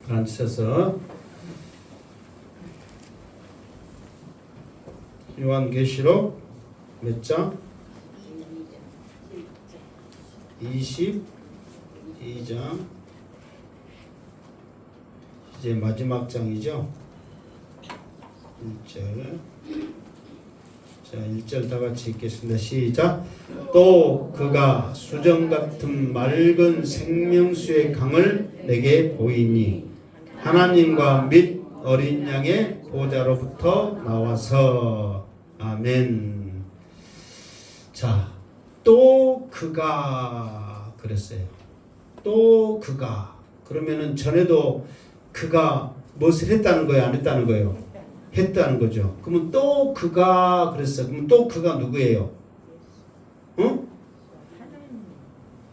앉으셔서 요한계시록 몇 장? 22장. 이제 마지막 장이죠. 1절. 자, 1절 다 같이 읽겠습니다. 시작. 또 그가 수정 같은 맑은 생명수의 강을 내게 보이니 하나님과 및 어린 양의 보좌로부터 나와서. 아멘. 자, 또 그가 그랬어요. 또 그가. 그러면은 전에도 그가 무엇을 했다는 거예요? 안 했다는 거예요? 했다는 거죠. 그러면 또 그가 그랬어요. 그러면 또 그가 누구예요? 어?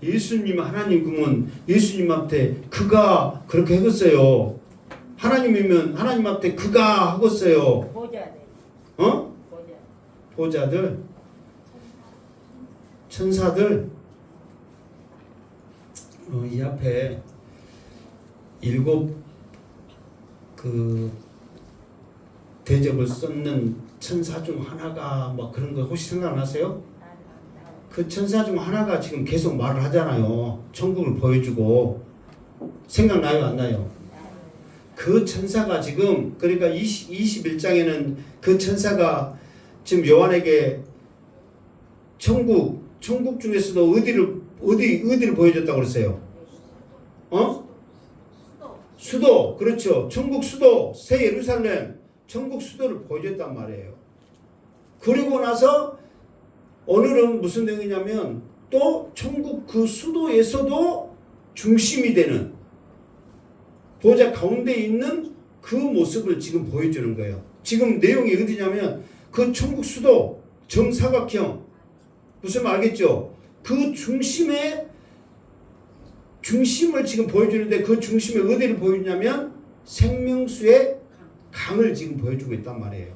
예수님, 하나님. 그러면 예수님한테 그가 그렇게 했어요. 하나님이면 하나님한테 그가 하겠어요. 보좌들. 어? 보좌들, 천사들. 이 앞에 7 그 대접을 쏟는 천사 중 하나가 뭐 그런 거 혹시 생각나세요? 그 천사 중 하나가 지금 계속 말을 하잖아요. 천국을 보여주고. 생각나요, 안 나요? 그 천사가 지금, 그러니까 21장에는 그 천사가 지금 요한에게 천국 중에서도 어디를 보여줬다고 그랬어요? 어? 수도. 그렇죠. 천국 수도, 새 예루살렘, 천국 수도를 보여줬단 말이에요. 그리고 나서 오늘은 무슨 내용이냐면 또 천국 그 수도에서도 중심이 되는 보좌 가운데 있는 그 모습을 지금 보여주는 거예요. 지금 내용이 어디냐면 그 천국 수도 정사각형, 무슨 말 알겠죠? 그 중심을 지금 보여주는데 그 중심에 어디를 보여주냐면 생명수의 강을 지금 보여주고 있단 말이에요.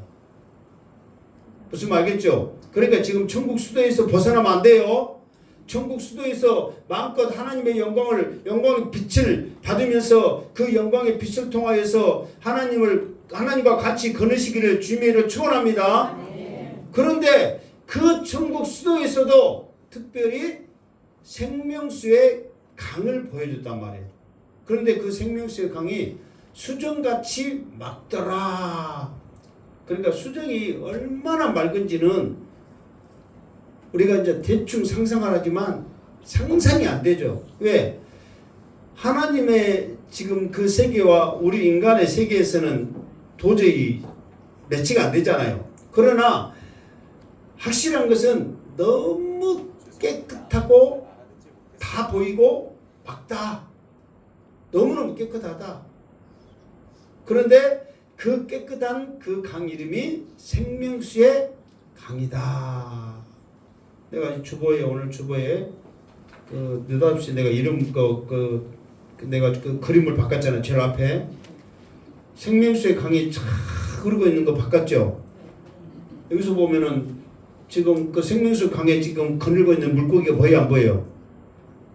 무슨 말 알겠죠? 그러니까 지금 천국 수도에서 벗어나면 안 돼요. 천국 수도에서 마음껏 하나님의 영광의 빛을 받으면서 그 영광의 빛을 통하여서 하나님과 같이 거느시기를 주님으로 축원합니다. 그런데 그 천국 수도에서도 특별히 생명수의 강을 보여줬단 말이에요. 그런데 그 생명수의 강이 수정같이 맑더라. 그러니까 수정이 얼마나 맑은지는 우리가 이제 대충 상상하지만 상상이 안 되죠. 왜? 하나님의 지금 그 세계와 우리 인간의 세계에서는 도저히 매치가 안 되잖아요. 그러나 확실한 것은 너무 깨끗하고 다 보이고 맑다. 너무너무 깨끗하다. 그런데 그 깨끗한 그 강 이름이 생명수의 강이다. 내가 오늘 주보에 느닷없이 내가 내가 그 그림을 바꿨잖아요. 제일 앞에 생명수의 강이 쫙 흐르고 있는 거 바꿨죠. 여기서 보면은 지금 그 생명수 강에 지금 거닐고 있는 물고기가 보여요, 안 보여요?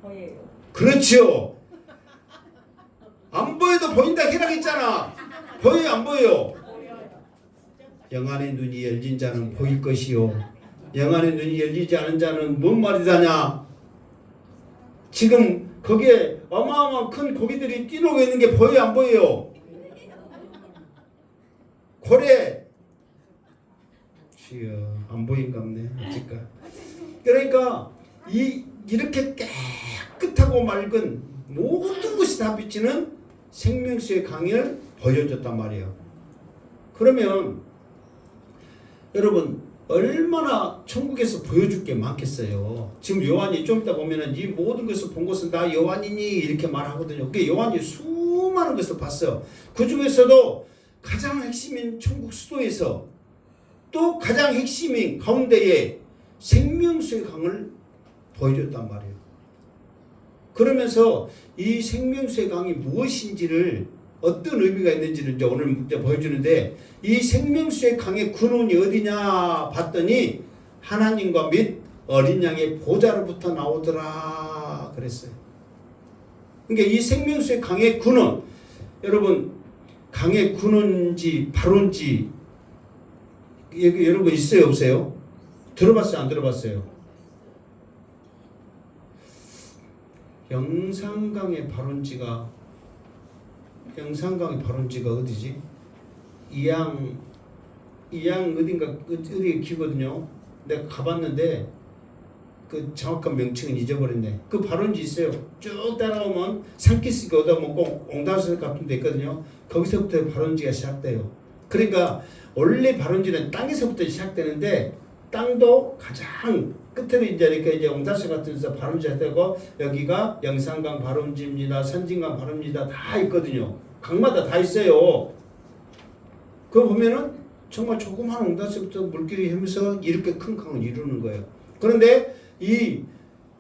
보여요. 그렇죠. 안 보여도 보인다 해라했잖아. 보여요, 안 보여요? 영안의 눈이 열린 자는 보일 것이요, 영안의 눈이 열리지 않은 자는 뭔 말이다냐. 지금 거기에 어마어마한 큰 고기들이 뛰놀고 있는 게 보여요, 안 보여요? 고래. 주여, 안 보인갑네 아직까. 그러니까 이렇게 깨끗하고 맑은 모든 것이 다 비치는 생명수의 강을 보여줬단 말이에요. 그러면 여러분 얼마나 천국에서 보여줄 게 많겠어요. 지금 요한이 좀 이따 보면은 이 모든 것을 본 것은 다 요한이니 이렇게 말하거든요. 그 요한이 수많은 것을 봤어요. 그 중에서도 가장 핵심인 천국 수도에서 또 가장 핵심인 가운데에 생명수의 강을 보여줬단 말이에요. 그러면서 이 생명수의 강이 무엇인지를, 어떤 의미가 있는지를 이제 오늘 보여주는데, 이 생명수의 강의 근원이 어디냐 봤더니 하나님과 및 어린 양의 보좌로부터 나오더라 그랬어요. 그러니까 이 생명수의 강의 근원, 여러분 강에 구는지 발원지 여러분 있어요 없어요? 들어봤어요 안 들어봤어요? 영산강의 발원지가 어디지? 이양 어딘가 어디에 기거든요. 내가 가봤는데 그 정확한 명칭은 잊어버렸네. 그 발원지 있어요. 쭉 따라오면 산기슭이 오다 보면 옹다수 같은 데 있거든요. 거기서부터 발원지가 시작돼요. 그러니까 원래 발원지는 땅에서부터 시작되는데 땅도 가장 끝으로 이제 옹다수 같은 데서 발원지가 되고 여기가 영산강 발원지입니다. 선진강 발원지다 다 있거든요. 강마다 다 있어요. 그거 보면은 정말 조그만 옹다수부터 물길이 흐르면서 이렇게 큰 강을 이루는 거예요. 그런데 이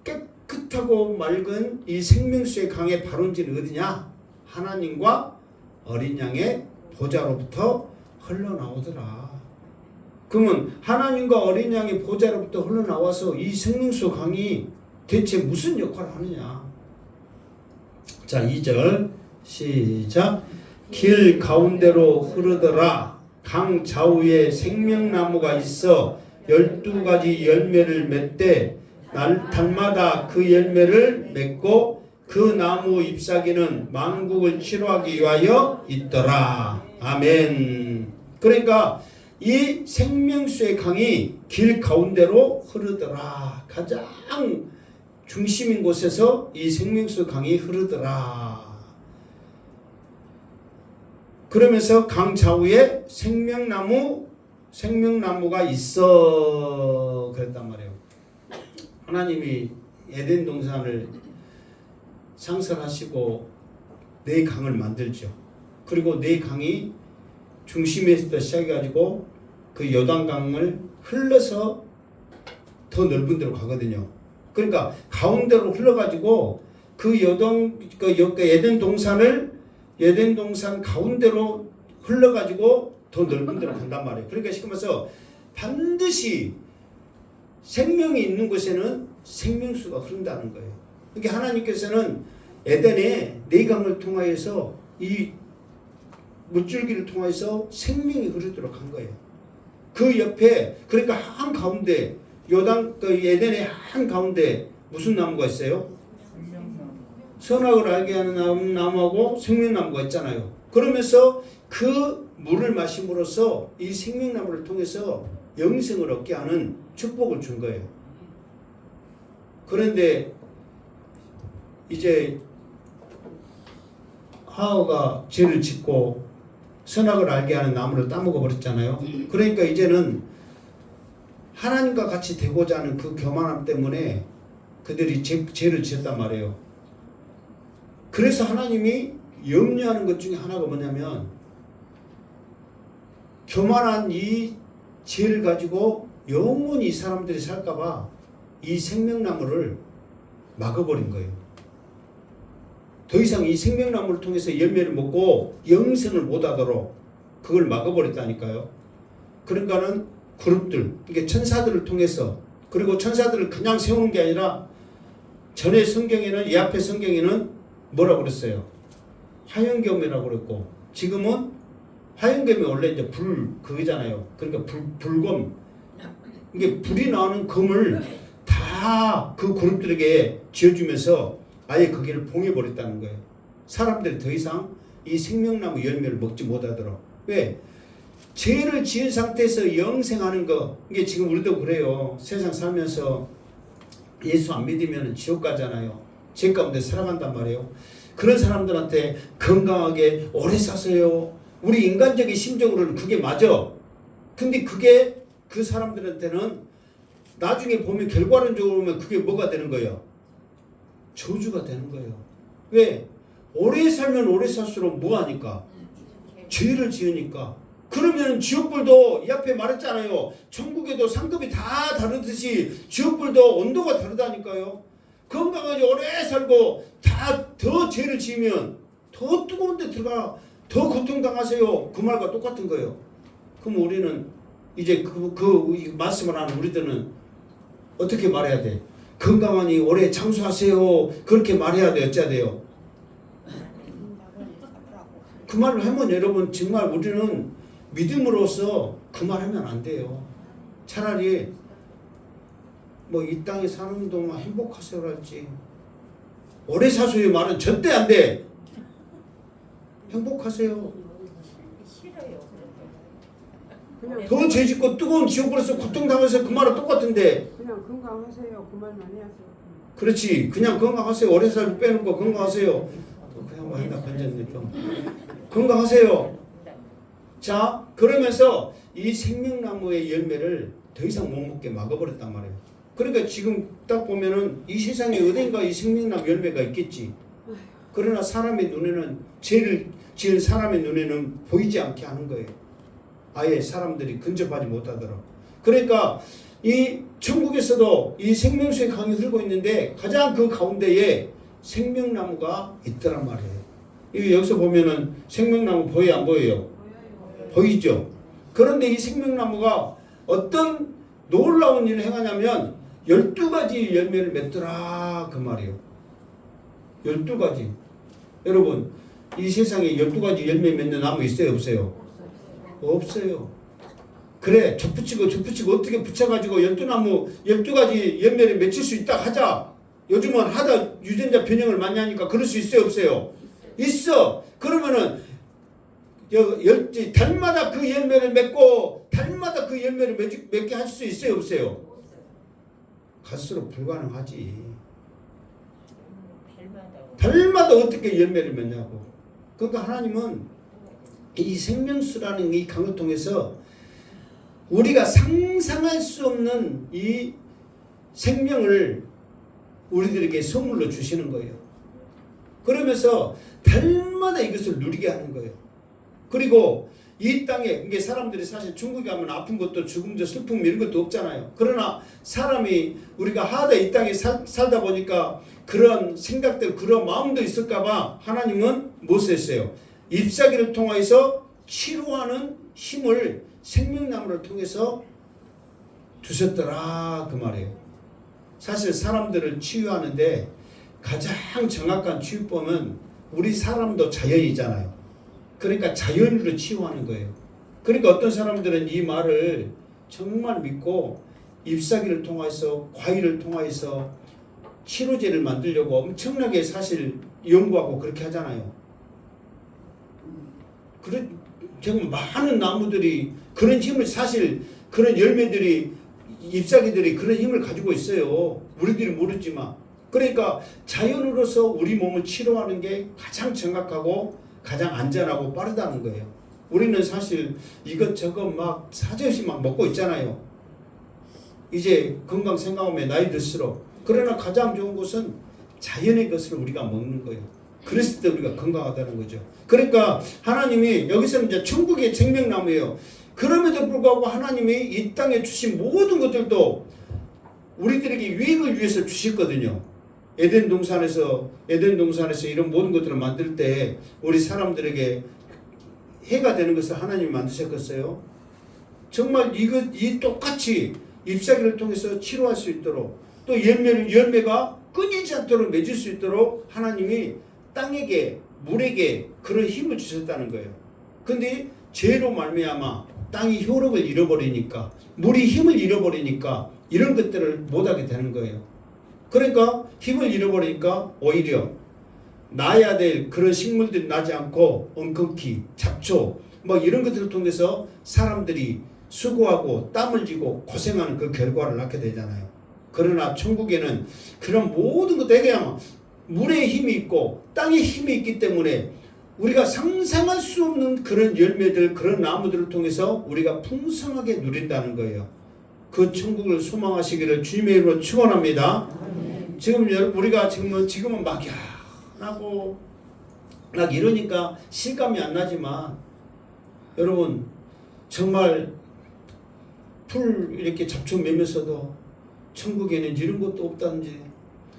깨끗하고 맑은 이 생명수의 강의 발원지는 어디냐? 하나님과 어린 양의 보좌로부터 흘러나오더라. 그러면 하나님과 어린 양의 보좌로부터 흘러나와서 이 생명수 강이 대체 무슨 역할을 하느냐? 자, 2절 시작. 길 가운데로 흐르더라. 강 좌우에 생명나무가 있어 12가지 열매를 맺되 달마다 그 열매를 맺고 그 나무 잎사귀는 만국을 치료하기 위하여 있더라. 아멘. 그러니까 이 생명수의 강이 길 가운데로 흐르더라. 가장 중심인 곳에서 이 생명수 강이 흐르더라. 그러면서 강 좌우에 생명나무가 있어 그랬단 말이에요. 하나님이 에덴 동산을 상설하시고 네 강을 만들죠. 그리고 네 강이 중심에서 시작해가지고 그 요단강을 흘러서 더 넓은 데로 가거든요. 그러니까 가운데로 흘러가지고 그 에덴 동산 가운데로 흘러가지고 더 넓은 데로 간단 말이에요. 그러니까 시키면서 반드시 생명이 있는 곳에는 생명수가 흐른다는 거예요. 그러니까 하나님께서는 에덴에 네 강을 통하여서 이 물줄기를 통해서 생명이 흐르도록 한 거예요. 그 옆에 그러니까 한 가운데 에덴의 한 가운데 무슨 나무가 있어요? 선악을 알게 하는 나무하고 생명나무가 있잖아요. 그러면서 그 물을 마심으로써 이 생명나무를 통해서 영생을 얻게 하는 축복을 준 거예요. 그런데 이제 하와가 죄를 짓고 선악을 알게 하는 나무를 따먹어 버렸잖아요. 그러니까 이제는 하나님과 같이 되고자 하는 그 교만함 때문에 그들이 죄를 지었단 말이에요. 그래서 하나님이 염려하는 것 중에 하나가 뭐냐면 교만한 이 죄를 가지고 영원히 이 사람들이 살까봐 이 생명나무를 막아버린 거예요. 더 이상 이 생명나무를 통해서 열매를 먹고 영생을 못하도록 그걸 막아버렸다니까요. 그러니까는 그룹들, 이게 천사들을 통해서, 그리고 천사들을 그냥 세우는 게 아니라 전에 성경에는, 이 앞에 성경에는 뭐라고 그랬어요? 화염검이라고 그랬고, 지금은 화염검이 원래 이제 그거잖아요. 그러니까 불검. 이게 불이 나오는 검을 다 그 그룹들에게 지어주면서 아예 거기를 봉해버렸다는 거예요. 사람들이 더 이상 이 생명나무 열매를 먹지 못하도록. 왜? 죄를 지은 상태에서 영생하는 거, 이게 지금 우리도 그래요. 세상 살면서 예수 안 믿으면 지옥 가잖아요. 죄 가운데 살아간단 말이에요. 그런 사람들한테 건강하게 오래 사세요. 우리 인간적인 심정으로는 그게 맞아. 근데 그게 그 사람들한테는 나중에 보면 결과론적으로 보면 그게 뭐가 되는 거예요? 저주가 되는 거예요. 왜? 오래 살면 오래 살수록 뭐 하니까? 죄를 지으니까. 그러면 지옥불도 이 앞에 말했잖아요. 천국에도 상급이 다 다르듯이 지옥불도 온도가 다르다니까요. 건강하게 오래 살고 다 더 죄를 지으면 더 뜨거운 데 들어가 더 고통당하세요. 그 말과 똑같은 거예요. 그럼 우리는 이제 그 말씀을 하는 우리들은 어떻게 말해야 돼? 건강하니 오래 장수하세요. 그렇게 말해야 돼. 어째야 돼요? 그 말을 하면 여러분 정말 우리는 믿음으로써 그 말 하면 안 돼요. 차라리 뭐 이 땅에 사는 동안 행복하세요랄지 오래 사소의 말은 절대 안 돼. 행복하세요. 그냥 더 죄짓고 뜨거운 지옥으로서 고통당해서 그 말은 똑같은데. 그냥 건강하세요. 그 말 많이 하세요. 그렇지. 그냥 건강하세요. 오래 살고 빼놓고 건강하세요. 또 그냥 뭐 하나 건졌네 좀. 건강하세요. 자, 그러면서 이 생명나무의 열매를 더 이상 못 먹게 막아버렸단 말이에요. 그러니까 지금 딱 보면은 이 세상에 어딘가 이 생명나무 열매가 있겠지. 그러나 사람의 눈에는, 죄를 지은 사람의 눈에는 보이지 않게 하는 거예요. 아예 사람들이 근접하지 못하도록. 그러니까 이 천국에서도 이 생명수의 강이 흐르고 있는데 가장 그 가운데에 생명나무가 있더란 말이에요. 여기서 보면은 생명나무 보여요, 안 보여요? 보이죠? 그런데 이 생명나무가 어떤 놀라운 일을 행하냐면 12가지 열매를 맺더라 그 말이에요. 12가지. 여러분 이 세상에 12가지 열매 맺는 나무 있어요, 없어요? 없어요. 그래, 접붙이고 어떻게 붙여가지고 12가지 열매를 맺힐 수 있다 하자. 요즘은 하다 유전자 변형을 많이 하니까 그럴 수 있어요, 없어요? 있어. 그러면은 달마다 그 열매를 맺고 달마다 그 열매를 맺게 할 수 있어요, 없어요? 갈수록 불가능하지. 달마다 어떻게 열매를 맺냐고. 그러니까 하나님은 이 생명수라는 이 강을 통해서 우리가 상상할 수 없는 이 생명을 우리들에게 선물로 주시는 거예요. 그러면서 달마다 이것을 누리게 하는 거예요. 그리고 이 땅에 이게 사람들이 사실 중국에 가면 아픈 것도 죽음도 슬픔 이런 것도 없잖아요. 그러나 사람이 우리가 하다 이 땅에 살다 보니까 그런 생각들 그런 마음도 있을까봐 하나님은 무엇을 했어요? 잎사귀를 통해서 치료하는 힘을 생명나무를 통해서 주셨더라 그 말이에요. 사실 사람들을 치유하는데 가장 정확한 치유법은 우리 사람도 자연이잖아요. 그러니까 자연으로 치유하는 거예요. 그러니까 어떤 사람들은 이 말을 정말 믿고 잎사귀를 통해서 과일을 통해서 치료제를 만들려고 엄청나게 사실 연구하고 그렇게 하잖아요. 정말 많은 나무들이 그런 힘을 사실 그런 열매들이 잎사귀들이 그런 힘을 가지고 있어요. 우리들이 모르지만. 그러니까 자연으로서 우리 몸을 치료하는 게 가장 정확하고 가장 안전하고 빠르다는 거예요. 우리는 사실 이것저것 막 사정없이 막 먹고 있잖아요. 이제 건강 생각하면 나이 들수록. 그러나 가장 좋은 것은 자연의 것을 우리가 먹는 거예요. 그랬을 때 우리가 건강하다는 거죠. 그러니까 하나님이 여기서는 이제 천국의 생명나무예요. 그럼에도 불구하고 하나님이 이 땅에 주신 모든 것들도 우리들에게 유익을 위해서 주셨거든요. 에덴 동산에서 이런 모든 것들을 만들 때 우리 사람들에게 해가 되는 것을 하나님이 만드셨겠어요? 정말 이 똑같이 잎사귀를 통해서 치료할 수 있도록 또 열매가 끊이지 않도록 맺을 수 있도록 하나님이 땅에게 물에게 그런 힘을 주셨다는 거예요. 근데 죄로 말미암아 땅이 효력을 잃어버리니까 물이 힘을 잃어버리니까 이런 것들을 못하게 되는 거예요. 그러니까 힘을 잃어버리니까 오히려 나야 될 그런 식물들이 나지 않고 엉겅퀴, 잡초 뭐 이런 것들을 통해서 사람들이 수고하고 땀을 쥐고 고생하는 그 결과를 낳게 되잖아요. 그러나 천국에는 그런 모든 것들에게 물의 힘이 있고 땅의 힘이 있기 때문에 우리가 상상할 수 없는 그런 열매들 그런 나무들을 통해서 우리가 풍성하게 누린다는 거예요. 그 천국을 소망하시기를 주님의 이름으로 축원합니다. 지금 우리가 지금은 막연하고 막 이러니까 실감이 안 나지만 여러분 정말 풀 이렇게 잡초 매면서도 천국에는 이런 것도 없다는지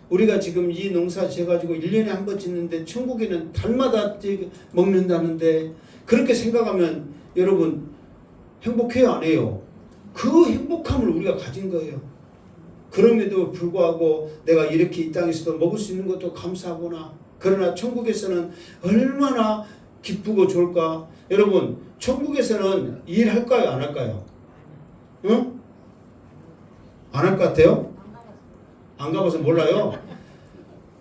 우리가 지금 이 농사 지어가지고 1년에 한 번 짓는데 천국에는 달마다 먹는다는데 그렇게 생각하면 여러분 행복해요 안 해요? 그 행복함을 우리가 가진 거예요. 그럼에도 불구하고 내가 이렇게 이 땅에서도 먹을 수 있는 것도 감사하구나. 그러나 천국에서는 얼마나 기쁘고 좋을까? 여러분 천국에서는 일할까요 안 할까요? 응? 안 할 것 같아요? 안 가봐서 몰라요?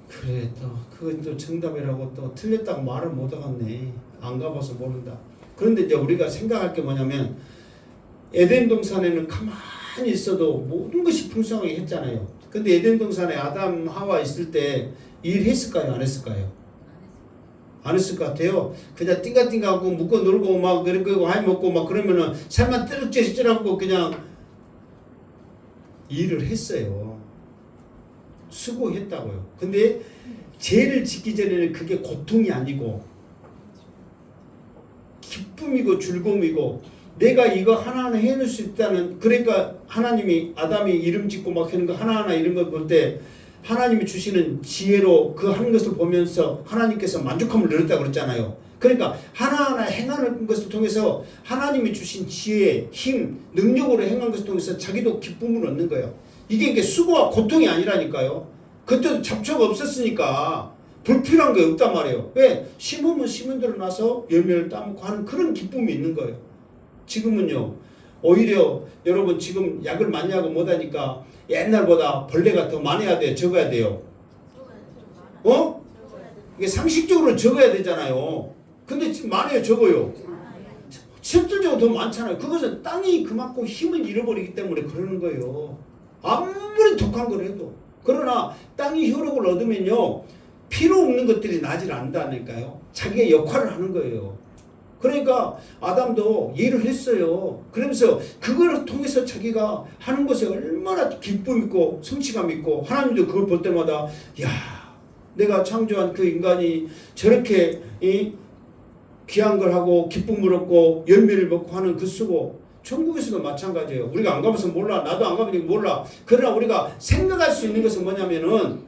그래 또 그건 또 정답이라고 또 틀렸다고 말을 못 하겠네. 안 가봐서 모른다. 그런데 이제 우리가 생각할 게 뭐냐면 에덴 동산에는 가만히 있어도 모든 것이 풍성하게 했잖아요. 근데 에덴 동산에 아담 하와 있을 때 일했을까요 안 했을까요? 안 했을 것 같아요. 그냥 띵가띵가하고 묶어 놀고 막 그러고 하이 먹고 막 그러면은 살만 떼죽떼죽 그냥 일을 했어요. 수고했다고요. 근데 죄를 짓기 전에는 그게 고통이 아니고 기쁨이고 즐거움이고 내가 이거 하나하나 해낼 수 있다는, 그러니까 하나님이 아담이 이름 짓고 막 하는 거 하나하나 이런 걸 볼 때 하나님이 주시는 지혜로 그 하는 것을 보면서 하나님께서 만족함을 누렸다고 그랬잖아요. 그러니까 하나하나 행하는 것을 통해서 하나님이 주신 지혜, 힘, 능력으로 행한 것을 통해서 자기도 기쁨을 얻는 거예요. 이게 수고와 고통이 아니라니까요. 그때도 잡초가 없었으니까 불필요한 게 없단 말이에요. 왜? 심으면 심은 대로 나서 열매를 따먹고 하는 그런 기쁨이 있는 거예요. 지금은요, 오히려 여러분 지금 약을 많이 하고 못하니까 옛날보다 벌레가 더 많아야 돼요? 적어야 돼요? 어? 이게 상식적으로 적어야 되잖아요. 근데 지금 많아요? 적어요? 실질적으로 더 많잖아요. 그것은 땅이 그만큼 힘을 잃어버리기 때문에 그러는 거예요. 아무리 독한 걸 해도. 그러나 땅이 효력을 얻으면요, 필요 없는 것들이 나질 않는다니까요. 자기의 역할을 하는 거예요. 그러니까 아담도 일을 했어요. 그러면서 그걸 통해서 자기가 하는 것에 얼마나 기쁨 있고 성취감 있고, 하나님도 그걸 볼 때마다 야, 내가 창조한 그 인간이 저렇게 귀한 걸 하고 기쁨을 얻고 열매를 먹고 하는 그 수고, 천국에서도 마찬가지예요. 우리가 안 가봐서 몰라. 나도 안 가보니까 몰라. 그러나 우리가 생각할 수 있는 것은 뭐냐면은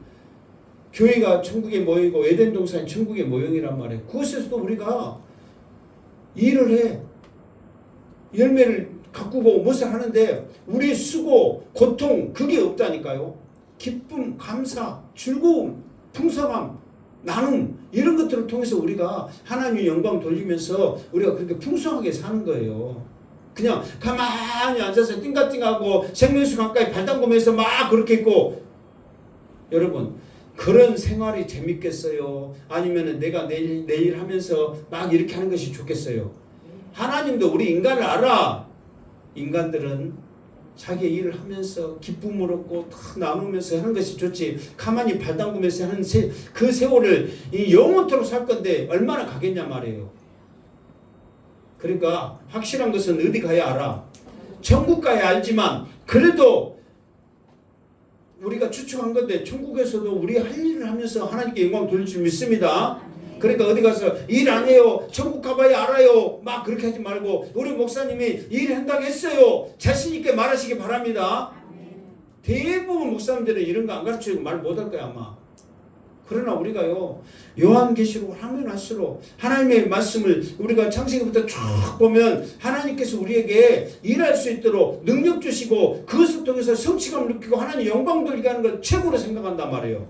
교회가 천국의 모형이고 에덴 동산이 천국의 모형이란 말이에요. 그것에서도 우리가 일을 해. 열매를 가꾸고 무엇을 하는데 우리의 수고, 고통 그게 없다니까요. 기쁨, 감사, 즐거움, 풍성함, 나눔 이런 것들을 통해서 우리가 하나님의 영광 돌리면서 우리가 그렇게 풍성하게 사는 거예요. 그냥 가만히 앉아서 띵가띵가하고 생명수 강가에 발 담그면서 막 그렇게 있고, 여러분 그런 생활이 재밌겠어요? 아니면 내가 내일 하면서 막 이렇게 하는 것이 좋겠어요? 하나님도 우리 인간을 알아. 인간들은 자기 일을 하면서 기쁨을 얻고 다 나누면서 하는 것이 좋지, 가만히 발 담그면서 하는 그 세월을 영원토록 살 건데 얼마나 가겠냐 말이에요. 그러니까 확실한 것은 어디 가야 알아? 천국 가야 알지만 그래도 우리가 추측한 건데 천국에서도 우리 할 일을 하면서 하나님께 영광 돌릴 줄 믿습니다. 그러니까 어디 가서 일 안 해요, 천국 가봐야 알아요, 막 그렇게 하지 말고 우리 목사님이 일한다고 했어요, 자신 있게 말하시기 바랍니다. 대부분 목사님들은 이런 거 안 가르치고 말 못할 거야 아마. 그러나 우리가요, 요한계시록 하면 할수록 하나님의 말씀을 우리가 창세기부터 쭉 보면 하나님께서 우리에게 일할 수 있도록 능력 주시고 그것을 통해서 성취감을 느끼고 하나님 영광 돌리게 하는 걸 최고로 생각한단 말이에요.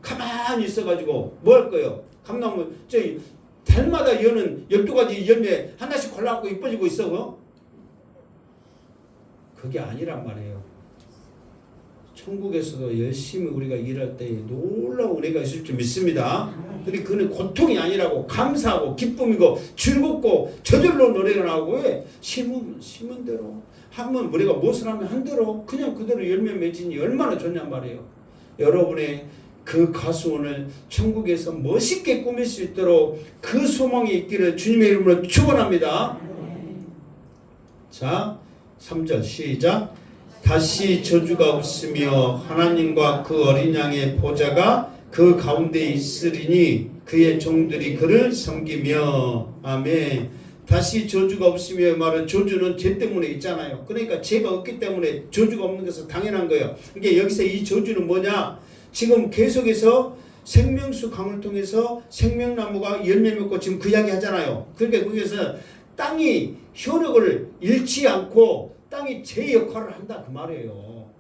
가만히 있어가지고 뭐 할 거예요? 감나무 저기 달마다 여는 12가지 열매 하나씩 골라갖고 이뻐지고 있어. 그거? 그게 아니란 말이에요. 천국에서도 열심히 우리가 일할 때 놀라운 은혜가 있을 줄 믿습니다. 근데 그는 고통이 아니라고, 감사하고 기쁨이고 즐겁고 저절로 노래가 나오고, 왜? 심은 대로 하면 우리가 무엇을 하면 한 대로 그냥 그대로 열매 맺으니 얼마나 좋냔 말이에요. 여러분의 그 가수원을 천국에서 멋있게 꾸밀 수 있도록 그 소망이 있기를 주님의 이름으로 축원합니다. 자, 3절 시작. 다시 저주가 없으며 하나님과 그 어린 양의 보좌가 그 가운데 있으리니 그의 종들이 그를 섬기며. 아멘. 다시 저주가 없으며 말은 저주는 죄 때문에 있잖아요. 그러니까 죄가 없기 때문에 저주가 없는 것은 당연한 거예요. 그러니까 여기서 이 저주는 뭐냐? 지금 계속해서 생명수 강을 통해서 생명나무가 열매 맺고 지금 그 이야기 하잖아요. 그러니까 거기서 땅이 효력을 잃지 않고 땅이 제 역할을 한다 그 말이에요.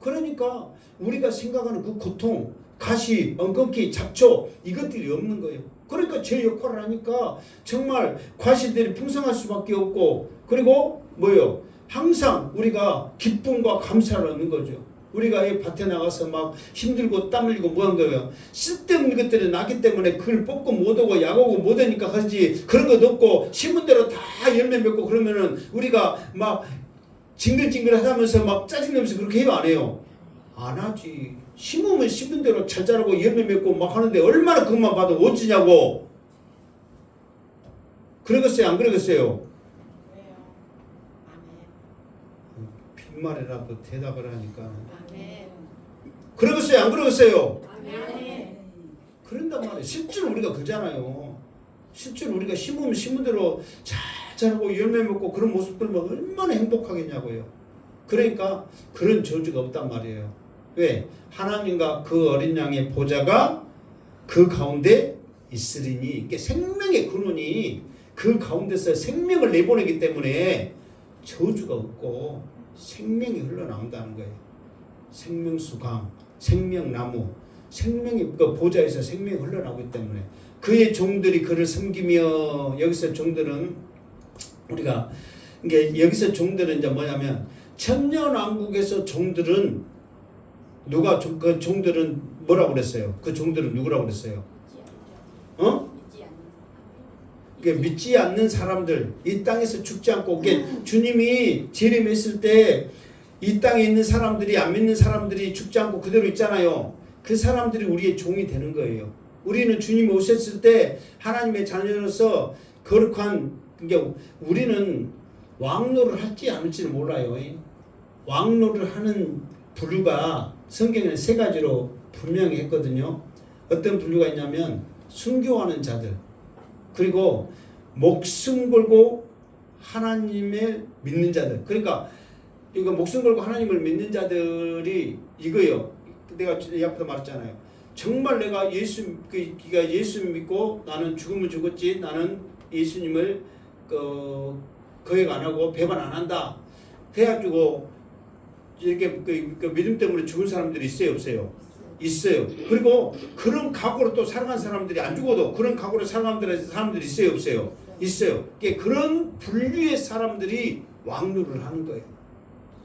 그러니까 우리가 생각하는 그 고통, 가시, 엉겅퀴, 잡초 이것들이 없는 거예요. 그러니까 제 역할을 하니까 정말 과실들이 풍성할 수밖에 없고, 그리고 뭐요? 항상 우리가 기쁨과 감사를 얻는 거죠. 우리가 이 밭에 나가서 막 힘들고 땀 흘리고 뭐 한 거예요? 쓸데없는 것들이 나기 때문에 그걸 뽑고 못 오고 약오고 못 하니까 하지, 그런 것 없고 심은 대로 다 열매 맺고 그러면은 우리가 막 징글징글 하면서 막 짜증내면서 그렇게 해요, 안 해요? 안 하지. 심으면 심은 대로 잘 자라고 열매 맺고 막 하는데 얼마나 그것만 봐도 어찌냐고. 그러겠어요, 안 그러겠어요? 빈말이라도 대답을 하니까. 그러겠어요, 안 그러겠어요? 그런단 말이에요. 실제로 우리가 그러잖아요. 실제로 우리가 심으면 심은 대로 잘 자라고 열매 맺고 그런 모습들 보면 얼마나 행복하겠냐고요. 그러니까 그런 저주가 없단 말이에요. 왜? 하나님과 그 어린 양의 보좌가 그 가운데 있으리니, 이게 생명의 근원이 그 가운데서 생명을 내보내기 때문에 저주가 없고 생명이 흘러나온다는 거예요. 생명수강, 생명나무, 생명이 그 보좌에서 생명이 흘러나오기 때문에 그의 종들이 그를 섬기며, 여기서 종들은 우리가 이게 여기서 종들은 이제 뭐냐면 천년왕국에서 종들은 누가 그 종들은 뭐라고 그랬어요? 그 종들은 누구라고 그랬어요? 믿지 않는 사람들, 이 땅에서 죽지 않고, 주님이 재림했을 때 이 땅에 있는 사람들이, 안 믿는 사람들이 죽지 않고 그대로 있잖아요. 그 사람들이 우리의 종이 되는 거예요. 우리는 주님이 오셨을 때 하나님의 자녀로서 거룩한, 그러니까 우리는 왕노를 할지 안 할지는 몰라요. 왕노를 하는 부류가 성경에는 세 가지로 분명히 했거든요. 어떤 부류가 있냐면 순교하는 자들, 그리고 목숨 걸고 하나님을 믿는 자들. 그러니까 이거 목숨 걸고 하나님을 믿는 자들이 이거요. 내가 앞에도 말했잖아요. 정말 내가 예수 믿고 나는 죽으면 죽었지, 나는 예수님을 거역 안 하고 배반 안 한다 해가지고 이렇게 그 믿음 때문에 죽은 사람들이 있어요, 없어요? 있어요. 그리고 그런 각오로 또 살아간 사람들이, 안 죽어도 그런 각오로 살아간 사람들이 있어요, 없어요? 있어요. 그런 분류의 사람들이 왕노를 하는 거예요.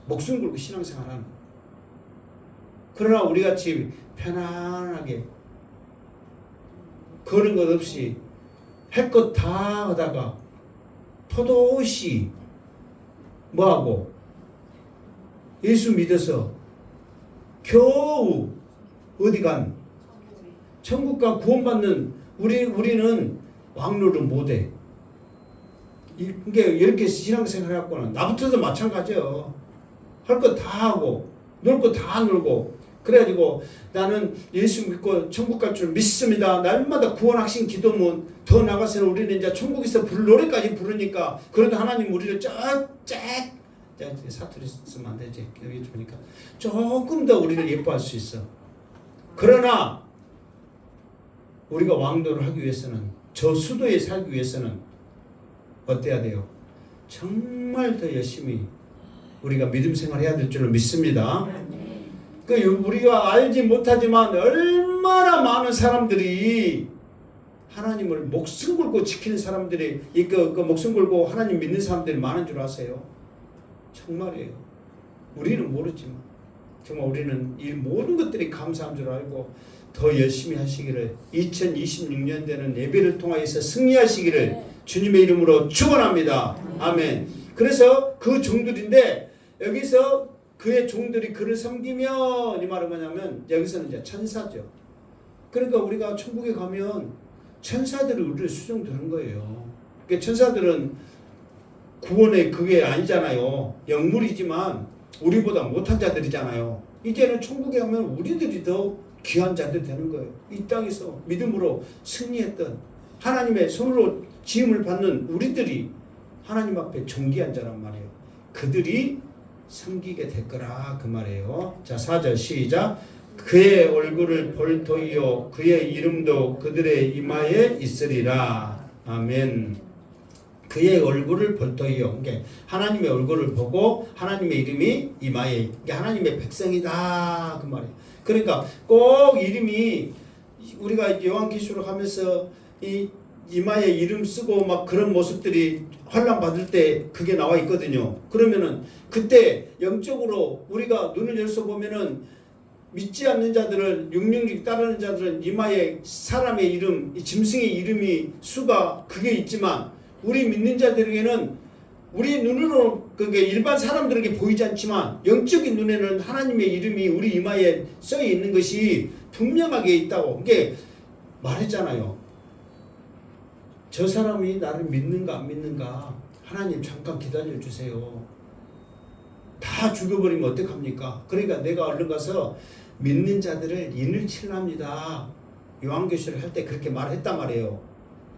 목숨 걸고 신앙생활 하는 거예요. 그러나 우리같이 편안하게 그런 것 없이 할 것 다 하다가 토도시 뭐하고 예수 믿어서 겨우 어디 간 천국과 구원받는 우리는 왕노를 못해. 이게 이렇게 신앙생활 해갖고는 나부터도 마찬가지요. 할 거 다 하고 놀 거 다 놀고 그래가지고 나는 예수 믿고 천국 갈 줄 믿습니다. 날마다 구원 확신 기도문, 더 나가서는 우리는 이제 천국에서 노래까지 부르니까, 그래도 하나님 우리를 사투리 쓰면 안 되지. 여기 보니까 조금 더 우리를 예뻐할 수 있어. 그러나 우리가 왕도를 하기 위해서는, 저 수도에 살기 위해서는 어때야 돼요? 정말 더 열심히 우리가 믿음 생활해야 될 줄로 믿습니다. 우리가 알지 못하지만 얼마나 많은 사람들이 하나님을 목숨 걸고 지키는 사람들이, 그 목숨 걸고 하나님 믿는 사람들이 많은 줄 아세요? 정말이에요. 우리는 모르지만 정말 우리는 이 모든 것들이 감사한 줄 알고 더 열심히 하시기를, 2026년 되는 예배를 통하여서 승리하시기를 주님의 이름으로 축원합니다. 아멘. 그래서 그 종들인데, 여기서 그의 종들이 그를 섬기며, 이 말은 뭐냐면 여기서는 이제 천사죠. 그러니까 우리가 천국에 가면 천사들이 우리를 수종 드는 거예요. 그러니까 천사들은 구원의 그게 아니잖아요. 영물이지만 우리보다 못한 자들이잖아요. 이제는 천국에 가면 우리들이 더 귀한 자들 되는 거예요. 이 땅에서 믿음으로 승리했던, 하나님의 손으로 지음을 받는 우리들이 하나님 앞에 존귀한 자란 말이에요. 그들이 섬기게 될 거라, 그 말이에요. 자, 4절 시작. 그의 얼굴을 볼 터이요 그의 이름도 그들의 이마에 있으리라. 아멘. 그의 얼굴을 볼 터이요. 그러니까 하나님의 얼굴을 보고 하나님의 이름이 이마에, 이게 하나님의 백성이다, 그 말이에요. 그러니까 꼭 이름이, 우리가 요한계시록 하면서 이 이마에 이름 쓰고 막 그런 모습들이 환난 받을 때 그게 나와 있거든요. 그러면은 그때 영적으로 우리가 눈을 열서 보면은 믿지 않는 자들은 666 따르는 자들은 이마에 사람의 이름, 짐승의 이름이 수가 그게 있지만 우리 믿는 자들에게는 우리 눈으로 그게 일반 사람들에게 보이지 않지만 영적인 눈에는 하나님의 이름이 우리 이마에 써 있는 것이 분명하게 있다고. 그게 말했잖아요. 저 사람이 나를 믿는가 안 믿는가 하나님 잠깐 기다려 주세요. 다 죽여버리면 어떡합니까? 그러니까 내가 얼른 가서 믿는 자들을 인을 칠랍니다. 요한계시를 할 때 그렇게 말했단 말이에요.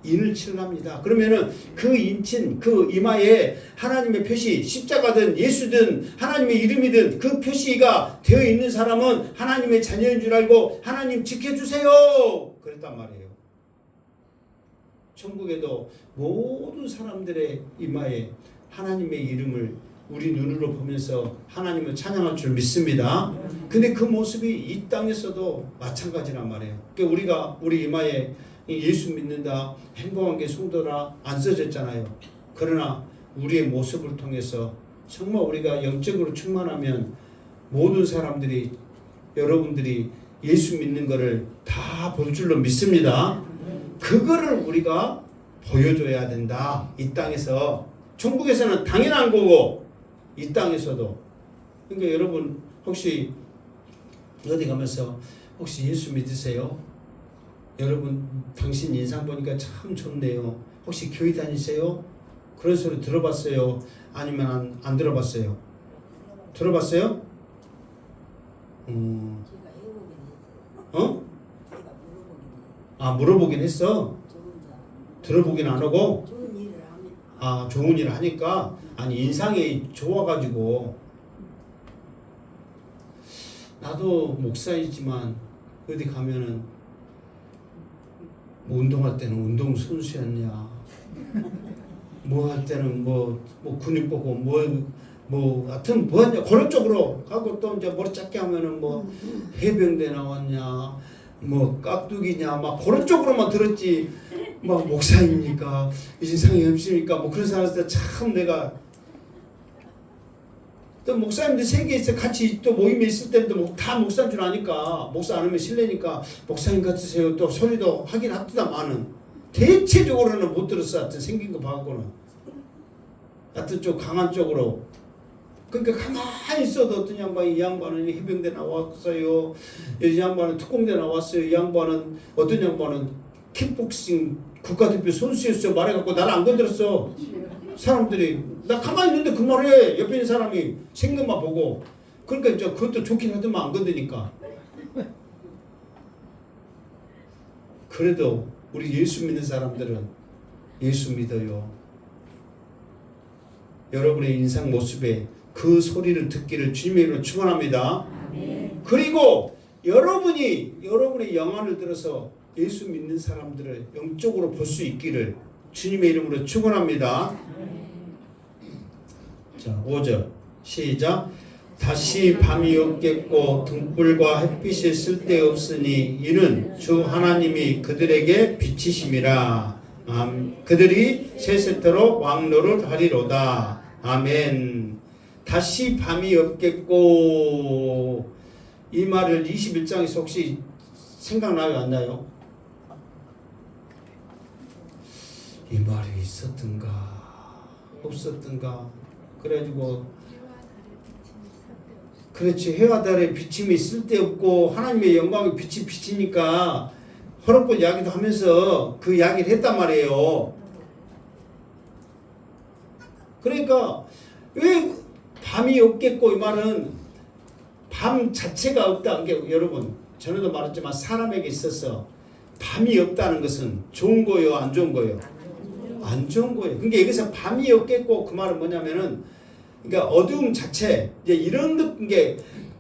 인을 칠랍니다. 그러면은 그 인친 그 이마에 하나님의 표시 십자가든 예수든 하나님의 이름이든 그 표시가 되어 있는 사람은 하나님의 자녀인 줄 알고 하나님 지켜주세요. 그랬단 말이에요. 천국에도 모든 사람들의 이마에 하나님의 이름을 우리 눈으로 보면서 하나님을 찬양할 줄 믿습니다. 근데 그 모습이 이 땅에서도 마찬가지란 말이에요. 그러니까 우리가 우리 이마에 예수 믿는다, 행복한 게 성도라 안 써졌잖아요. 그러나 우리의 모습을 통해서 정말 우리가 영적으로 충만하면 모든 사람들이 여러분들이 예수 믿는 거를 다 볼 줄로 믿습니다. 그거를 우리가 보여줘야 된다. 이 땅에서. 천국에서는 당연한 거고 이 땅에서도. 그러니까 여러분 혹시 어디 가면서 혹시 예수 믿으세요? 여러분 당신 인상 보니까 참 좋네요. 혹시 교회 다니세요? 그런 소리 들어봤어요? 아니면 안 들어봤어요? 들어봤어요? 어? 아 물어보긴 했어? 들어보긴 안 하고? 아 좋은 일을 하니까? 아니 인상이 좋아가지고. 나도 목사이지만 어디 가면은 뭐 운동할 때는 운동선수였냐, 뭐 할 때는 뭐 근육 보고 하여튼 뭐 했냐 그런 쪽으로 하고 또 이제 머리 짧게 하면은 뭐 해병대 나왔냐 뭐 깍두기냐 막 그런 쪽으로만 들었지. 막 목사입니까 인상이 없습니까 뭐 그런 사람한테 참 내가 또 목사님들 세계에서 같이 또 모임에 있을 때도 다 목사인 줄 아니까 목사 안 하면 실례니까 목사님 같으세요 또 소리도 하긴 합니다만은 대체적으로는 못 들었어. 하여튼 생긴 거 봐갖고는 하여튼 좀 강한 쪽으로. 그러니까 가만히 있어도 어떤 양반이 이 양반은 해병대 나왔어요, 이 양반은 특공대 나왔어요, 이 양반은 어떤 양반은 킥복싱 국가대표 선수였어요 말해갖고 나를 안 건드렸어. 사람들이 나 가만히 있는데 그 말해. 옆에 있는 사람이 생긴 것만 보고. 그러니까 이제 그것도 좋긴 하더만 안 건드니까. 그래도 우리 예수 믿는 사람들은 예수 믿어요. 여러분의 인상 모습에 그 소리를 듣기를 주님의 이름으로 축원합니다. 그리고 여러분의 영안을 들어서 예수 믿는 사람들을 영적으로 볼 수 있기를 주님의 이름으로 축원합니다. 자, 5절 시작. 다시 밤이 없겠고 등불과 햇빛이 쓸데없으니 이는 주 하나님이 그들에게 빛이심이라. 그들이 세세토록 왕노를 하리로다. 아멘. 다시 밤이 없겠고, 이 말을 21장에서 혹시 생각나요 안 나요? 이 말이 있었던가 없었던가. 그래가지고 그렇지, 해와 달의 비침이 쓸데없고 하나님의 영광의 빛이 비치니까 허락본 이야기도 하면서 그 이야기를 했단 말이에요. 그러니까 왜 밤이 없겠고, 이 말은 밤 자체가 없다. 그러니까 여러분 전에도 말했지만 사람에게 있어서 밤이 없다는 것은 좋은 거예요 안 좋은 거예요? 안 좋은 거예요. 그러니까 여기서 밤이 없겠고 그 말은 뭐냐면은, 그러니까 어두움 자체, 이제 이런 게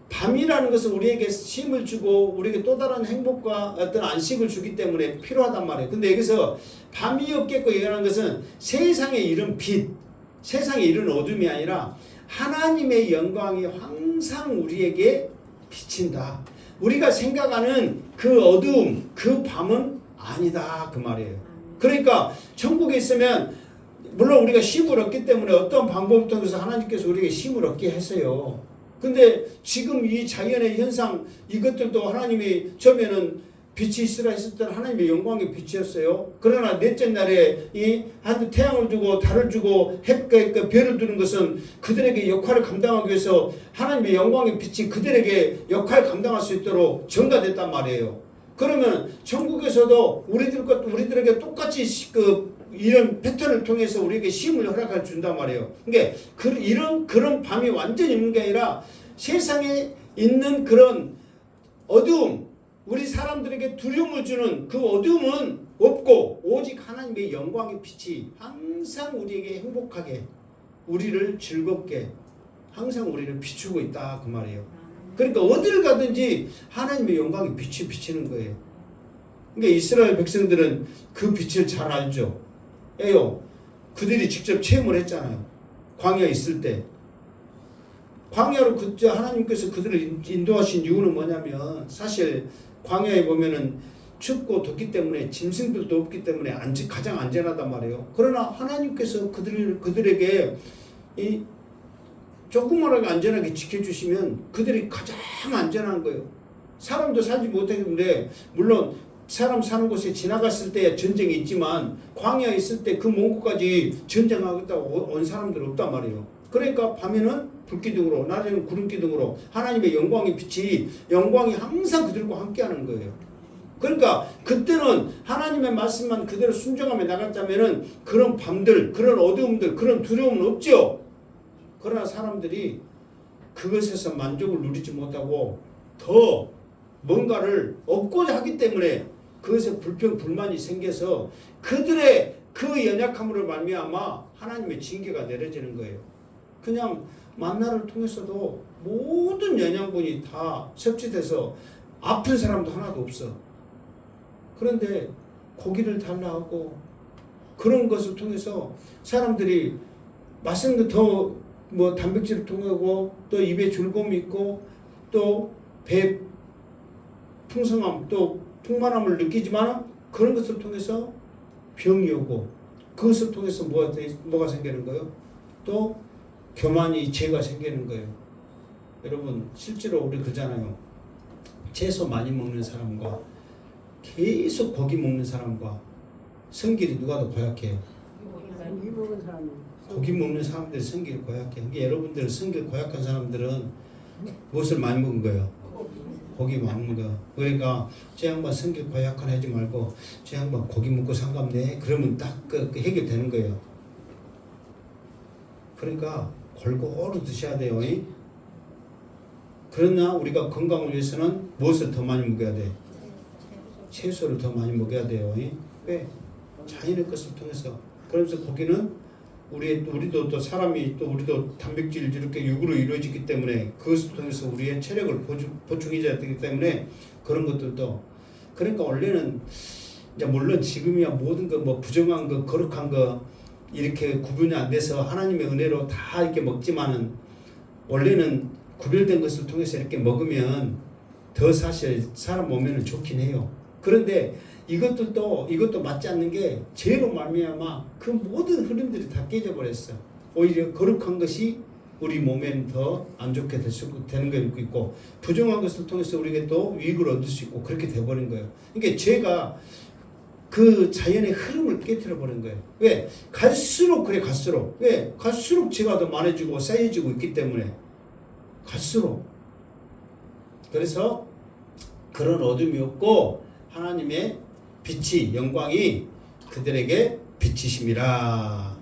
밤이라는 것은 우리에게 힘을 주고 우리에게 또 다른 행복과 어떤 안식을 주기 때문에 필요하단 말이에요. 근데 여기서 밤이 없겠고 얘기하는 것은 세상에 이른 빛, 세상에 이른 어둠이 아니라 하나님의 영광이 항상 우리에게 비친다. 우리가 생각하는 그 어두움, 그 밤은 아니다 그 말이에요. 그러니까 천국에 있으면 물론 우리가 쉼을 얻기 때문에 어떤 방법을 통해서 하나님께서 우리에게 쉼을 얻게 했어요. 근데 지금 이 자연의 현상 이것들도 하나님이 처음에는 빛이 있으라 했을 때는 하나님의 영광의 빛이었어요. 그러나 넷째 날에 이 한 태양을 주고 달을 주고 해가 별을 두는 것은 그들에게 역할을 감당하기 위해서 하나님의 영광의 빛이 그들에게 역할을 감당할 수 있도록 전가됐단 말이에요. 그러면 천국에서도 우리들에게 똑같이 이런 패턴을 통해서 우리에게 쉼을 허락해 준단 말이에요. 그러니까 그런 밤이 완전히 있는 게 아니라 세상에 있는 그런 어두움, 우리 사람들에게 두려움을 주는 그 어두움은 없고 오직 하나님의 영광의 빛이 항상 우리에게 행복하게, 우리를 즐겁게 항상 우리를 비추고 있다 그 말이에요. 그러니까 어디를 가든지 하나님의 영광의 빛이 비치는 거예요. 그러니까 이스라엘 백성들은 그 빛을 잘 알죠. 에요. 그들이 직접 체험을 했잖아요. 광야에 있을 때. 광야로 하나님께서 그들을 인도하신 이유는 뭐냐면 사실 광야에 보면은 춥고 덥기 때문에 짐승들도 없기 때문에 가장 안전하단 말이에요. 그러나 하나님께서 그들에게 이 조그만하게 안전하게 지켜주시면 그들이 가장 안전한 거예요. 사람도 살지 못하겠는데 물론 사람 사는 곳에 지나갔을 때 전쟁이 있지만 광야에 있을 때 그 먼 곳까지 전쟁하겠다고 온 사람들 없단 말이에요. 그러니까 밤에는 불기둥으로 낮에는 구름기둥으로 하나님의 영광의 빛이 영광이 항상 그들과 함께하는 거예요. 그러니까 그때는 하나님의 말씀만 그대로 순종하며 나갔다면은 그런 밤들, 그런 어두움들, 그런 두려움은 없죠. 그러나 사람들이 그것에서 만족을 누리지 못하고 더 뭔가를 얻고자 하기 때문에 그것에 불만이 생겨서 그들의 그 연약함으로 말미암아 하나님의 징계가 내려지는 거예요. 그냥 만나를 통해서도 모든 영양분이 다 섭취돼서 아픈 사람도 하나도 없어. 그런데 고기를 달라 하고 그런 것을 통해서 사람들이 맛있는 거 더 단백질을 통하고 또 입에 즐거움이 있고 또 배 풍성함 또 풍만함을 느끼지만 그런 것을 통해서 병이 오고 그것을 통해서 뭐가 생기는 거예요? 또 교만이 죄가 생기는 거예요. 여러분 실제로 우리 그러잖아요. 채소 많이 먹는 사람과 계속 고기 먹는 사람과 성질이 누가 더 고약해요? 고기 먹은 사람이. 고기 먹는 사람들이 성질이 고약해. 그러니까 여러분들 성질 고약한 사람들은 무엇을 많이 먹은 거예요? 고기 먹는 거. 그러니까 저 양반 성질 고약한 하지 말고 저 양반 고기 먹고 상관없네. 그러면 딱 그 해결되는 거예요. 그러니까 골고루 드셔야 돼요. 그러나 우리가 건강을 위해서는 무엇을 더 많이 먹어야 돼? 채소를 더 많이 먹어야 돼요. 왜? 자연의 것을 통해서. 그러면서 고기는 우리도 또 사람이 또 우리도 단백질 이렇게 육으로 이루어지기 때문에 그것을 통해서 우리의 체력을 보충해줘야 되기 때문에 그런 것들도. 그러니까 원래는 이제 물론 지금이야 모든 거 뭐 부정한 거 거룩한 거 이렇게 구분이 안 돼서 하나님의 은혜로 다 이렇게 먹지만은 원래는 구별된 것을 통해서 이렇게 먹으면 더 사실 사람 몸에는 좋긴 해요. 그런데 이것도 맞지 않는 게 죄로 말미암아 그 모든 흐름들이 다 깨져버렸어. 오히려 거룩한 것이 우리 몸에는 더 안 좋게 되는 게 있고 부정한 것을 통해서 우리가 또 유익을 얻을 수 있고 그렇게 돼버린 거예요. 그러니까 죄가 그 자연의 흐름을 깨뜨려 버린 거예요. 왜? 갈수록 왜? 갈수록 죄가 더 많아지고 쌓여지고 있기 때문에 갈수록. 그래서 그런 어둠이 없고 하나님의 빛이 영광이 그들에게 비치심이라.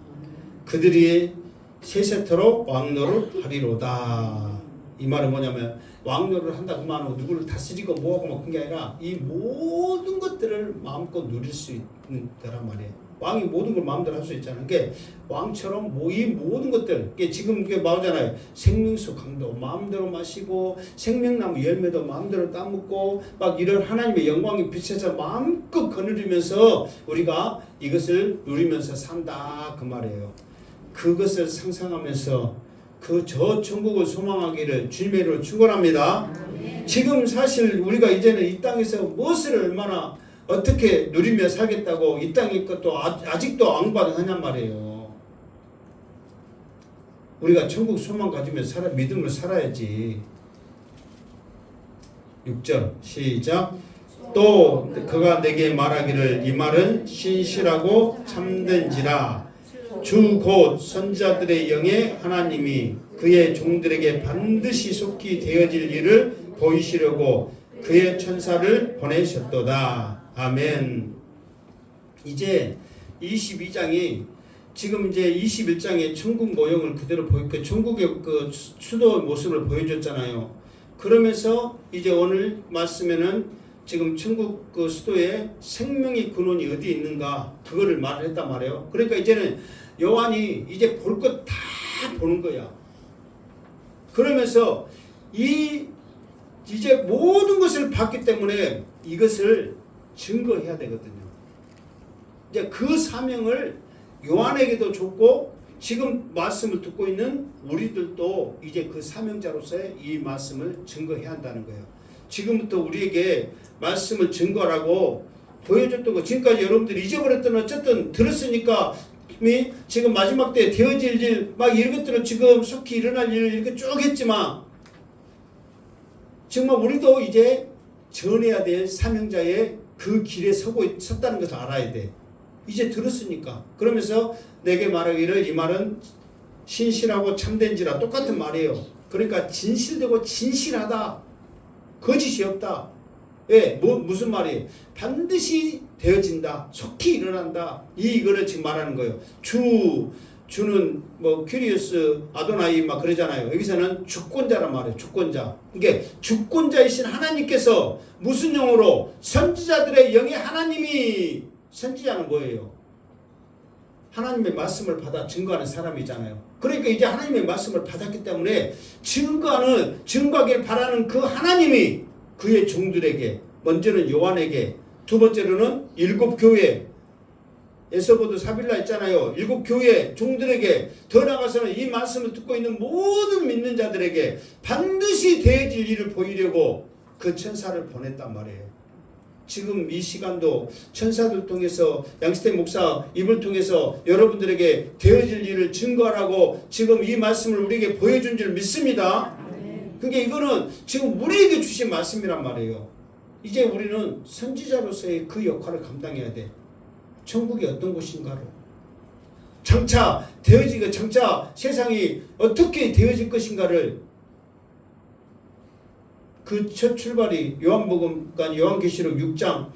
그들이 세세토록 왕노를 하리로다. 이 말은 뭐냐면 왕노를 한다 그 말은 누구를 다스리고 뭐하고 막 그런 게 아니라 이 모든 것들을 마음껏 누릴 수 있는 거란 말이에요. 왕이 모든 걸 마음대로 할 수 있잖아요. 그러니까 왕처럼 이 모든 것들, 지금 이게 말하잖아요. 생명수 강도 마음대로 마시고 생명나무 열매도 마음대로 따먹고 막 이런 하나님의 영광이 빛에서 마음껏 거느리면서 우리가 이것을 누리면서 산다 그 말이에요. 그것을 상상하면서 저 천국을 소망하기를 주님의 이름으로 축원합니다. 지금 사실 우리가 이제는 이 땅에서 무엇을 얼마나 어떻게 누리며 살겠다고 이 땅의 것도 아직도 앙반응하냔 말이에요. 우리가 천국 소망 가지며 믿음을 살아야지. 6절 시작. 또 그가 내게 말하기를 이 말은 신실하고 참된지라. 주 곧 선지자들의 영의 하나님이 그의 종들에게 반드시 속히 되어질 일을 보이시려고 그의 천사를 보내셨도다. 아멘. 이제 22장이 지금 이제 21장의 천국 모형을 그대로 보이고 천국의 그 수도 모습을 보여줬잖아요. 그러면서 이제 오늘 말씀에는 지금 천국 그 수도에 생명의 근원이 어디 있는가 그거를 말을 했단 말이에요. 그러니까 이제는 요한이 이제 볼 것 다 보는 거야. 그러면서 이제 모든 것을 봤기 때문에 이것을 증거해야 되거든요. 이제 그 사명을 요한에게도 줬고 지금 말씀을 듣고 있는 우리들도 이제 그 사명자로서의 이 말씀을 증거해야 한다는 거예요. 지금부터 우리에게 말씀을 증거하라고 보여줬던 거 지금까지 여러분들이 잊어버렸던 어쨌든 들었으니까 지금 마지막 때 되어질 일 막 이런 것들은 지금 속히 일어날 일을 이렇게 쭉 했지만 정말 우리도 이제 전해야 될 사명자의 그 길에 섰다는 것을 알아야 돼. 이제 들었으니까. 그러면서 내게 말하기를 이 말은 신실하고 참된지라 똑같은 말이에요. 그러니까 진실되고 진실하다. 거짓이 없다. 왜? 무슨 말이에요? 반드시 되어진다. 속히 일어난다. 이거를 지금 말하는 거예요. 주는 뭐 큐리어스 아도나이 막 그러잖아요. 여기서는 주권자란 말이에요. 주권자. 그러니까 주권자이신 하나님께서 무슨 영으로 선지자들의 영의 하나님이 선지자는 뭐예요? 하나님의 말씀을 받아 증거하는 사람이잖아요. 그러니까 이제 하나님의 말씀을 받았기 때문에 증거하길 바라는 그 하나님이 그의 종들에게 먼저는 요한에게 두 번째로는 7교회 에서보드 사빌라 있잖아요. 7교회 종들에게 더 나아가서는 이 말씀을 듣고 있는 모든 믿는 자들에게 반드시 되어질 일을 보이려고 그 천사를 보냈단 말이에요. 지금 이 시간도 천사들 통해서 양시태 목사 입을 통해서 여러분들에게 되어질 일을 증거하라고 지금 이 말씀을 우리에게 보여준 줄 믿습니다. 그러니까 이거는 지금 우리에게 주신 말씀이란 말이에요. 이제 우리는 선지자로서의 그 역할을 감당해야 돼. 천국이 어떤 곳인가를 장차 세상이 어떻게 되어질 것인가를 그 첫 출발이 요한계시록 6장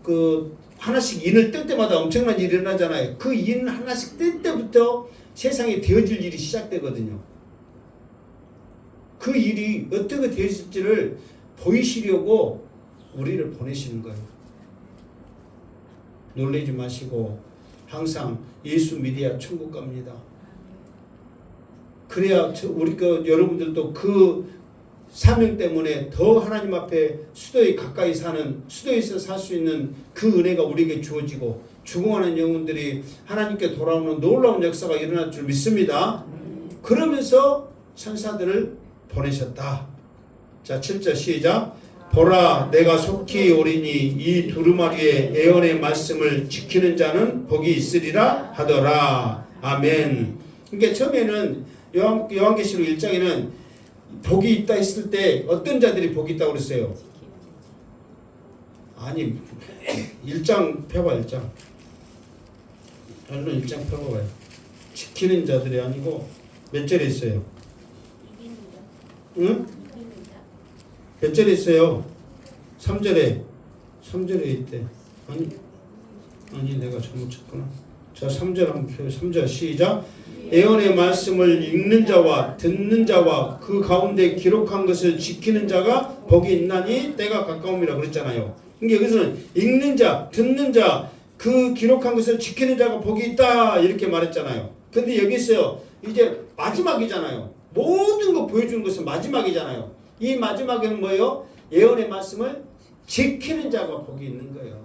그 하나씩 인을 뜰 때마다 엄청난 일이 일어나잖아요. 그 인 하나씩 뜰 때부터 세상에 되어질 일이 시작되거든요. 그 일이 어떻게 되어질지를 보이시려고 우리를 보내시는 거예요. 놀라지 마시고 항상 예수 믿어야 천국 갑니다. 그래야 여러분들도 그 사명 때문에 더 하나님 앞에 수도에 가까이 사는 수도에서 살 수 있는 그 은혜가 우리에게 주어지고 죽어가는 영혼들이 하나님께 돌아오는 놀라운 역사가 일어날 줄 믿습니다. 그러면서 천사들을 보내셨다. 자 7절 시작. 보라 내가 속히 오리니 이 두루마리의 예언의 말씀을 지키는 자는 복이 있으리라 하더라. 아멘. 그러니까 처음에는 요한계시록 1장에는 복이 있다 했을 때 어떤 자들이 복이 있다고 그랬어요? 아니 1장 펴봐 1장. 얼른 1장 펴봐봐요. 지키는 자들이 아니고 몇 절에 있어요? 응? 몇 절에 있어요? 3절에 있대. 아니 내가 잘못 쳤구나. 자 3절 한번 펴요. 3절 시작. 예언의 말씀을 읽는 자와 듣는 자와 그 가운데 기록한 것을 지키는 자가 복이 있나니 때가 가까움이라 그랬잖아요. 그러니까 여기서는 읽는 자, 듣는 자, 그 기록한 것을 지키는 자가 복이 있다 이렇게 말했잖아요. 근데 여기 있어요. 이제 마지막이잖아요. 모든 거 보여주는 것은 마지막이잖아요. 이 마지막에는 뭐예요? 예언의 말씀을 지키는 자가 복이 있는 거예요.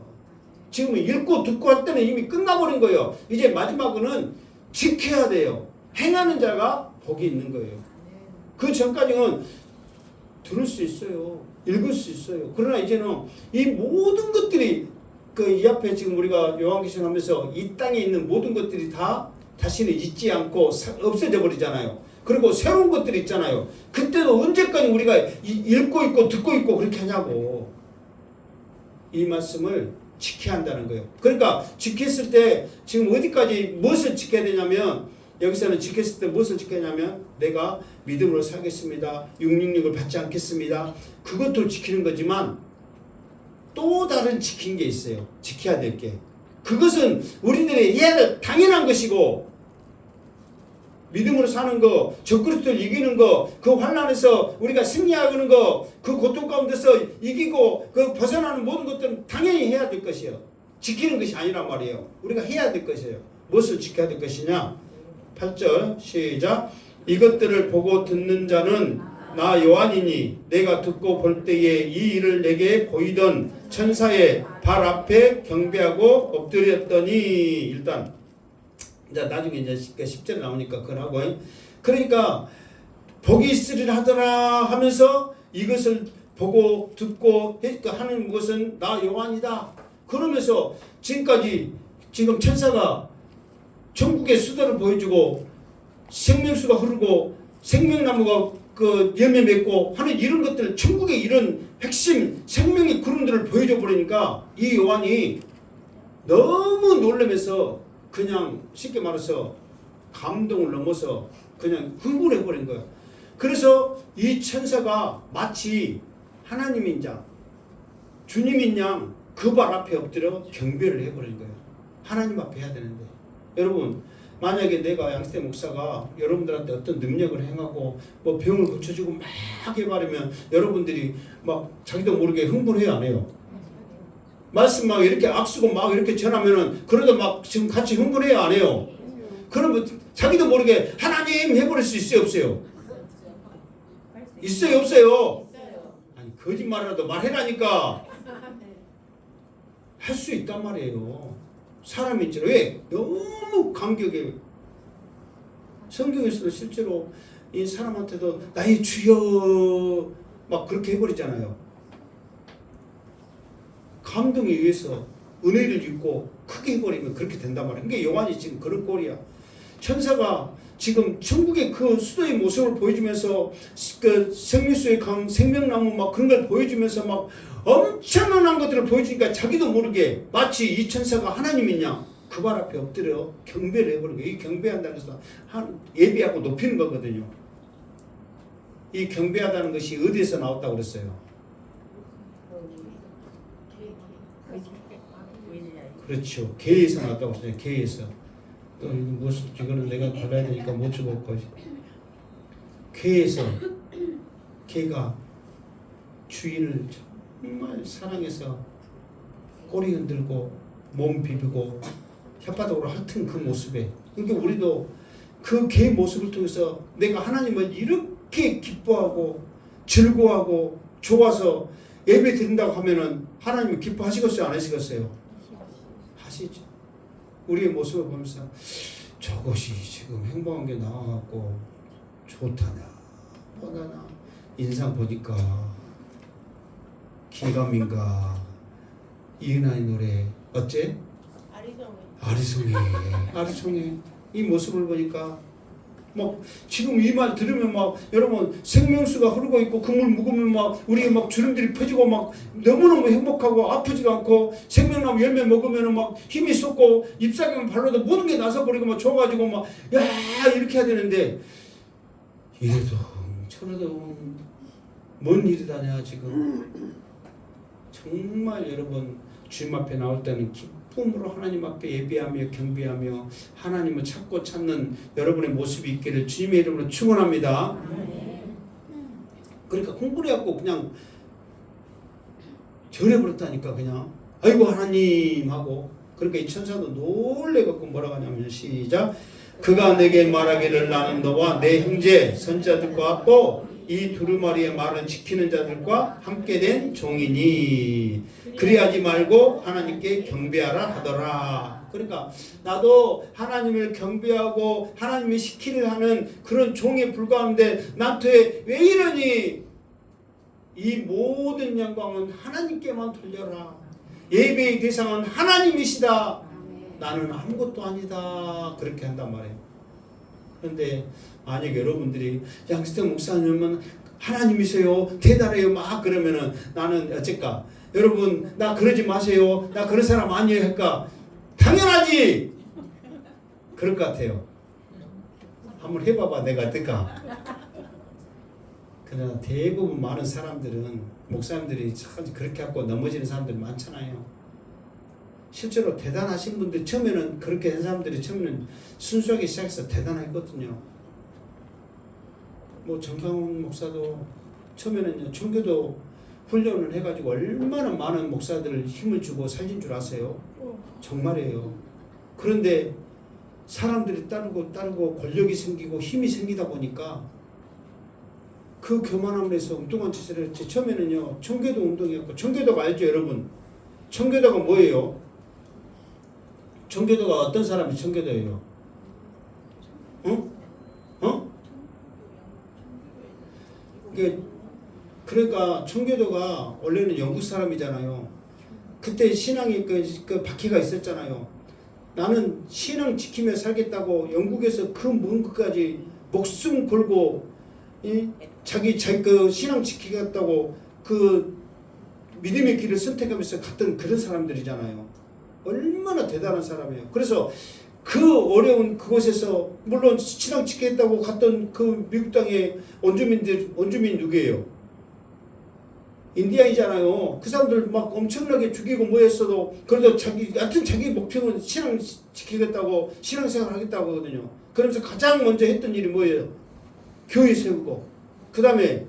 지금 읽고 듣고 할 때는 이미 끝나버린 거예요. 이제 마지막은 지켜야 돼요. 행하는 자가 복이 있는 거예요. 그 전까지는 들을 수 있어요. 읽을 수 있어요. 그러나 이제는 이 모든 것들이 이 앞에 지금 우리가 요한계시록 하면서 이 땅에 있는 모든 것들이 다 다시는 있지 않고 없어져 버리잖아요. 그리고 새로운 것들이 있잖아요. 그때도 언제까지 우리가 읽고 있고 듣고 있고 그렇게 하냐고. 이 말씀을 지켜야 한다는 거예요. 그러니까 지켰을 때 지금 어디까지 무엇을 지켜야 되냐면 여기서는 지켰을 때 무엇을 지켜야 하냐면 내가 믿음으로 살겠습니다. 666을 받지 않겠습니다. 그것도 지키는 거지만 또 다른 지킨 게 있어요. 지켜야 될 게. 그것은 우리들이 해야 될 당연한 것이고 믿음으로 사는 거, 적그리스도를 이기는 거, 그 환난에서 우리가 승리하는 거, 그 고통 가운데서 이기고 그 벗어나는 모든 것들은 당연히 해야 될 것이에요. 지키는 것이 아니란 말이에요. 우리가 해야 될 것이에요. 무엇을 지켜야 될 것이냐? 8절 시작. 이것들을 보고 듣는 자는 나 요한이니 내가 듣고 볼 때에 이 일을 내게 보이던 천사의 발 앞에 경배하고 엎드렸더니 일단 이제 나중에 이제 10절 나오니까 그걸 하고 그러니까 복이 있으리라 하더라 하면서 이것을 보고 듣고 하는 것은 나 요한이다. 그러면서 지금까지 지금 천사가 천국의 수도를 보여주고 생명수가 흐르고 생명나무가 그 열매 맺고 하는 이런 것들 천국의 이런 핵심 생명의 그림들을 보여줘 버리니까 이 요한이 너무 놀라면서 그냥 쉽게 말해서 감동을 넘어서 그냥 흥분해 버린 거예요. 그래서 이 천사가 마치 하나님인 자 주님인 양 그 발 앞에 엎드려 경배를 해버린 거예요. 하나님 앞에 해야 되는데 여러분 만약에 내가 양세 목사가 여러분들한테 어떤 능력을 행하고 뭐 병을 고쳐주고 막 해버리면 여러분들이 막 자기도 모르게 흥분해요 안 해요? 말씀 막 이렇게 악수고 막 이렇게 전하면은 그래도 막 지금 같이 흥분해요 안 해요? 그러면 자기도 모르게 하나님 해버릴 수 있어요 없어요? 있어요 없어요? 아니 거짓말이라도 말해라니까. 할 수 있단 말이에요. 사람인지라. 왜? 너무 감격해. 성경에서도 실제로 이 사람한테도 나의 주여 막 그렇게 해버리잖아요. 감동에 의해서 은혜를 입고 크게 해버리면 그렇게 된단 말이에요. 그러니까 요한이 지금 그런 꼴이야. 천사가 지금 천국의 그 수도의 모습을 보여주면서 그 생명수의 강, 생명나무 막 그런 걸 보여주면서 막 엄청난 것들을 보여주니까 자기도 모르게 마치 이 천사가 하나님이냐 그 발 앞에 엎드려 경배를 해버린 거예요. 이 경배한다는 것은 예배하고 높이는 거거든요. 이 경배하다는 것이 어디에서 나왔다고 그랬어요? 그렇죠. 개에서 나왔다고 했어요. 개에서. 또 무슨 이거는 내가 받아야 되니까 못 줘볼 개에서 개가 주인을 정말 사랑해서 꼬리 흔들고 몸 비비고 혓바닥으로 핥은 그 모습에 그러니까 우리도 그 개 모습을 통해서 내가 하나님을 이렇게 기뻐하고 즐거워하고 좋아서 예배 드린다고 하면은 하나님이 기뻐하시겠어요 안 하시겠어요? 하시죠. 우리의 모습을 보면서 저것이 지금 행복한 게 나와갖고 좋다냐 뻔하나 인상 보니까 김감민가 이은하의 노래 어째? 아리송해 이 모습을 보니까 막 지금 이 말 들으면 막 여러분 생명수가 흐르고 있고 그물 묵으면 막 우리 막 주름들이 펴지고 막 너무너무 행복하고 아프지도 않고 생명나무 열매 먹으면 막 힘이 솟고 잎사귀만 발라도 모든 게 나서버리고 막 좋아가지고 막 야 이렇게 해야 되는데 이래도 저래도 뭔 일이다냐 지금. 정말 여러분 주님 앞에 나올 때는 기쁨으로 하나님 앞에 예배하며 경배하며 하나님을 찾고 찾는 여러분의 모습이 있기를 주님의 이름으로 축원합니다. 그러니까 공부를 해갖고 그냥 절해버렸다니까 그냥 아이고 하나님 하고. 그러니까 이 천사도 놀래갖고 뭐라고 하냐면 시작. 그가 내게 말하기를 나는 너와 내 형제 선자들과 같고 이 두루마리의 말을 지키는 자들과 함께 된 종이니 그리하지 말고 하나님께 경배하라 하더라. 그러니까 나도 하나님을 경배하고 하나님의 시키를 하는 그런 종에 불과한데 나한테 왜 이러니 이 모든 영광은 하나님께만 돌려라. 예배의 대상은 하나님이시다. 나는 아무것도 아니다. 그렇게 한단 말이에요. 그런데 만약 여러분들이 양수태 목사님은 하나님이세요, 대단해요 막 그러면은 나는 어쩔까? 여러분 나 그러지 마세요, 나 그런 사람 아니에요 할까? 당연하지. 그럴 것 같아요. 한번 해봐봐. 내가 어떨까? 그러나 대부분 많은 사람들은, 목사님들이 참 그렇게 하고 넘어지는 사람들 많잖아요. 실제로 대단하신 분들, 처음에는 그렇게 한 사람들이 처음에는 순수하게 시작해서 대단했거든요. 뭐 정강훈 목사도 처음에는 청교도 훈련을 해가지고 얼마나 많은 목사들을 힘을 주고 살린 줄 아세요? 정말이에요. 그런데 사람들이 따르고 권력이 생기고 힘이 생기다 보니까 그 교만함에서 엉뚱한 짓을 했지. 처음에는요, 청교도 운동이었고, 청교도가 알죠 여러분? 청교도가 뭐예요? 청교도가 어떤 사람이 청교도예요? 그러니까 청교도가 원래는 영국 사람이잖아요. 그때 신앙이 그 박해가 있었잖아요. 나는 신앙 지키며 살겠다고 영국에서 그 먼 것까지 목숨 걸고 자기 그 신앙 지키겠다고 그 믿음의 길을 선택하면서 갔던 그런 사람들이잖아요. 얼마나 대단한 사람이에요. 그래서 그 어려운 그곳에서 물론 신앙 지키겠다고 갔던 그 미국 땅의 원주민 누구예요? 인디아이잖아요. 그 사람들 막 엄청나게 죽이고 뭐 했어도 그래도 자기 목표는 신앙 지키겠다고, 신앙생활 하겠다고 하거든요. 그러면서 가장 먼저 했던 일이 뭐예요? 교회 세우고, 그 다음에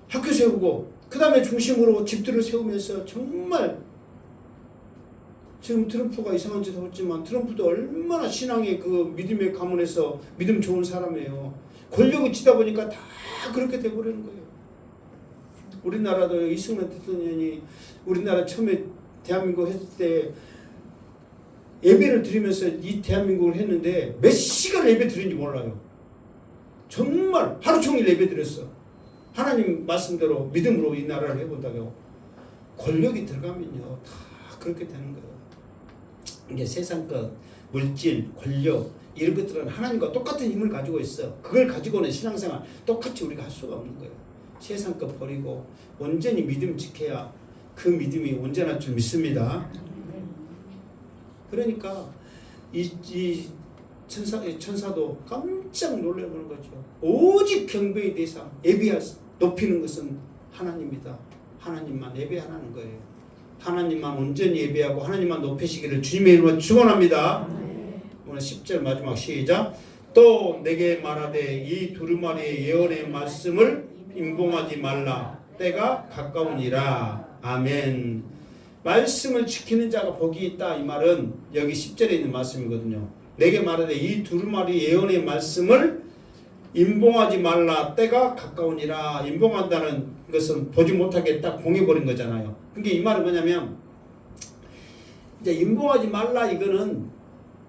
학교 세우고, 그 다음에 중심으로 집들을 세우면서 정말, 지금 트럼프가 이상한 짓 했지만 트럼프도 얼마나 신앙의 그 믿음의 가문에서 믿음 좋은 사람이에요. 권력을 쥐다 보니까 다 그렇게 돼버리는 거예요. 우리나라도 이승만 대통령이 우리나라 처음에 대한민국 했을 때 예배를 드리면서 이 대한민국을 했는데 몇 시간 예배 드린지 몰라요. 정말 하루 종일 예배 드렸어. 하나님 말씀대로 믿음으로 이 나라를 해본다고. 권력이 들어가면요 다 그렇게 되는 거예요. 이게 세상 것, 물질, 권력 이런 것들은 하나님과 똑같은 힘을 가지고 있어. 그걸 가지고는 신앙생활 똑같이 우리가 할 수가 없는 거예요. 세상 것 버리고 온전히 믿음 지켜야 그 믿음이 온전할 줄 믿습니다. 그러니까 이 천사도 깜짝 놀라보는 거죠. 오직 경배의 대상, 높이는 것은 하나님이다. 하나님만 예배하라는 거예요. 하나님만 온전히 예배하고 하나님만 높이시기를 주님의 이름으로 축원합니다. 오늘 10절 마지막 시작. 또 내게 말하되 이 두루마리의 예언의 말씀을 임봉하지 말라. 때가 가까우니라. 아멘. 말씀을 지키는 자가 복이 있다. 이 말은 여기 10절에 있는 말씀이거든요. 내게 말하되 이 두루마리 예언의 말씀을 임봉하지 말라. 때가 가까우니라. 임봉한다는 것은 보지 못하게 딱 봉해버린 거잖아요. 그러니까 이 말은 뭐냐면 이제 임봉하지 말라 이거는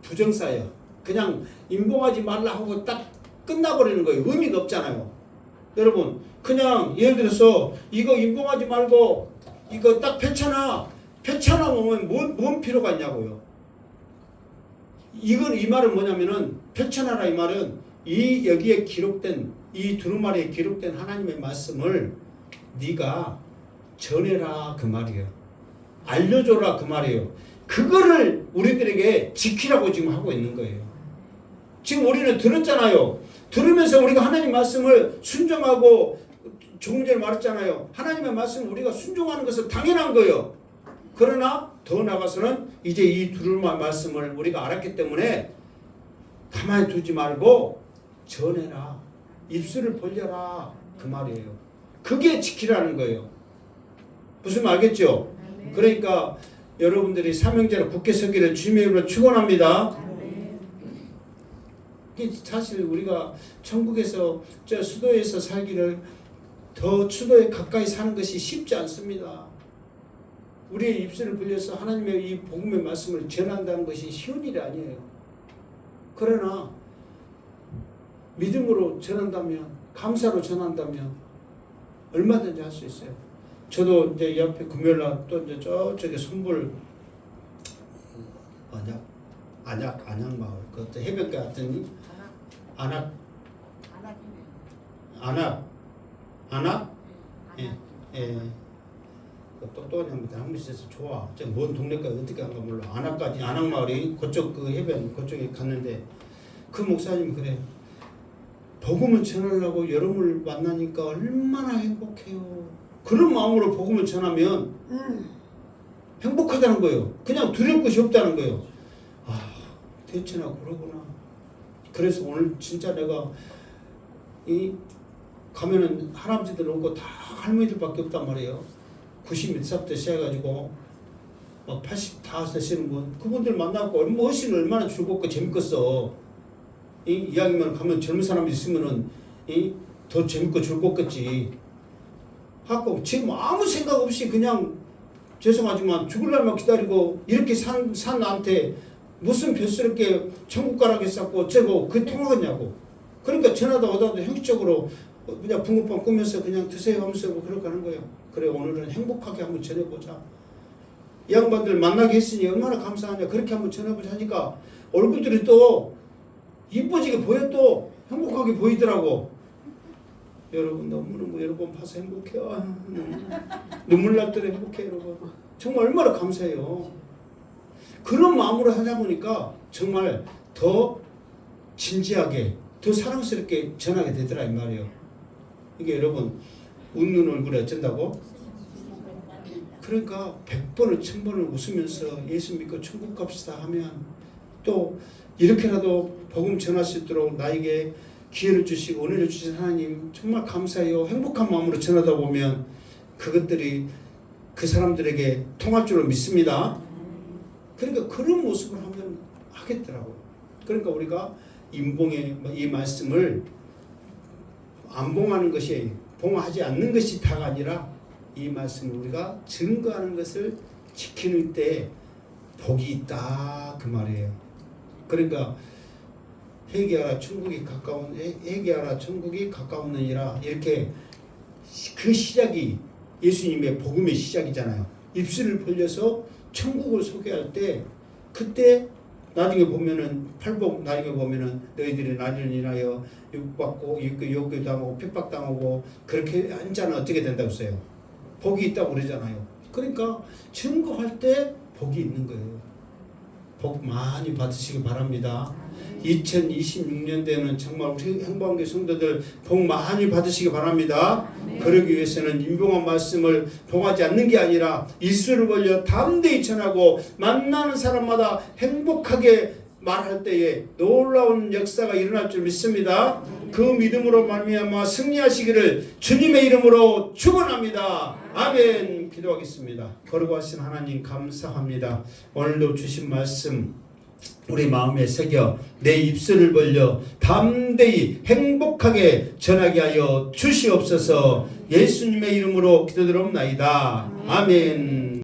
부정사예요. 그냥 임봉하지 말라 하고 딱 끝나버리는 거예요. 의미가 없잖아요. 여러분 그냥 예를 들어서 이거 임봉하지 말고 이거 딱 펼쳐놔 보면 뭔 필요가 있냐고요. 이 말은 뭐냐면은 펼쳐놔라 이 말은 여기에 기록된 이 두루마리에 기록된 하나님의 말씀을 네가 전해라 그 말이에요. 알려줘라 그 말이에요. 그거를 우리들에게 지키라고 지금 하고 있는 거예요. 지금 우리는 들었잖아요. 들으면서 우리가 하나님 말씀을 순종하고 조금 전에 말했잖아요. 하나님의 말씀을 우리가 순종하는 것은 당연한 거예요. 그러나 더 나아가서는 이제 이 두루마리 말씀을 우리가 알았기 때문에 가만히 두지 말고 전해라. 입술을 벌려라 그 말이에요. 그게 지키라는 거예요. 무슨 말 알겠죠? 그러니까 여러분들이 사명자로 굳게 서기를 주님의 이름으로 축원합니다. 사실 우리가 천국에서 저 수도에서 살기를 더 수도에 가까이 사는 것이 쉽지 않습니다. 우리의 입술을 벌려서 하나님의 이 복음의 말씀을 전한다는 것이 쉬운 일이 아니에요. 그러나 믿음으로 전한다면, 감사로 전한다면 얼마든지 할 수 있어요. 저도 이제 옆에 금요일날 또 이제 저쪽에 선불 안양마을 그것도 해변가 갔더니 안악 예. 똑똑한 형부터 한번 있어서 좋아. 먼 동네까지 어떻게 한가 몰라. 안악까지 안악마을이 그쪽 그 해변 그쪽에 갔는데 그 목사님 그래. 복음을 전하려고 여러분을 만나니까 얼마나 행복해요. 그런 마음으로 복음을 전하면 행복하다는 거예요. 그냥 두려울 것이 없다는 거예요. 아, 대체나 그러구나. 그래서 오늘 진짜 내가 이 가면은 할아버지들 없고 다 할머니들밖에 없단 말이에요. 90몇 살부터 시작해가지고 막 80 다 되시는 분 그분들 만나고 훨씬 얼마나 즐겁고 재밌겠어. 이 이야기만 가면 젊은 사람이 있으면은 더 재밌고 즐겁겠지. 하고 지금 아무 생각 없이 그냥 죄송하지만 죽을 날만 기다리고 이렇게 산 나한테 무슨 벼스럽게 천국 가라겠었고 어쩌고 그 통하겠냐고. 그러니까 전화도 오다도 형식적으로 그냥 붕어빵 꾸면서 그냥 드세요 하면서 뭐 그렇게 하는 거예요. 그래 오늘은 행복하게 한번 전해보자. 이 양반들 만나게 했으니 얼마나 감사하냐. 그렇게 한번 전해보자 하니까 얼굴들이 또 이뻐지게 보여. 또 행복하게 보이더라고. 여러분 너무너무 여러분 봐서 행복해요. 눈물 날 때도 행복해요 여러분. 정말 얼마나 감사해요. 그런 마음으로 하다 보니까 정말 더 진지하게 더 사랑스럽게 전하게 되더라 이 말이에요. 이게 여러분 웃는 얼굴에 어쩐다고? 그러니까 100번을 1000번을 웃으면서 예수 믿고 천국 갑시다 하면 또 이렇게라도 복음 전할 수 있도록 나에게 기회를 주시고 은혜를 주신 하나님 정말 감사해요. 행복한 마음으로 전하다 보면 그것들이 그 사람들에게 통할 줄로 믿습니다. 그러니까 그런 모습을 하면 하겠더라고요. 그러니까 우리가 인봉의 이 말씀을 안 봉하는 것이 봉하지 않는 것이 다가 아니라 이 말씀을 우리가 증거하는 것을 지키는 때 복이 있다 그 말이에요. 그러니까 회개하라 천국이 가까우느니라 이렇게 그 시작이 예수님의 복음의 시작이잖아요. 입술을 벌려서 천국을 소개할 때 그때 나중에 보면은 팔복 나중에 보면은 너희들이 나를 인하여 욕받고 욕당하고 핍박당하고 그렇게 한 자는 어떻게 된다고 써요? 복이 있다고 그러잖아요. 그러니까 증거할 때 복이 있는 거예요. 복 많이 받으시기 바랍니다. 2026년도에는 정말 우리 행복한교회 성도들 복 많이 받으시기 바랍니다. 그러기 위해서는 인봉한 말씀을 봉하지 않는 게 아니라 입술을 벌려 담대히 전하고 만나는 사람마다 행복하게 말할 때에 놀라운 역사가 일어날 줄 믿습니다. 그 믿음으로 말미암아 승리하시기를 주님의 이름으로 축원합니다. 아멘. 기도하겠습니다. 거룩하신 하나님 감사합니다. 오늘도 주신 말씀 우리 마음에 새겨 내 입술을 벌려 담대히 행복하게 전하게 하여 주시옵소서. 예수님의 이름으로 기도드립나이다. 아멘.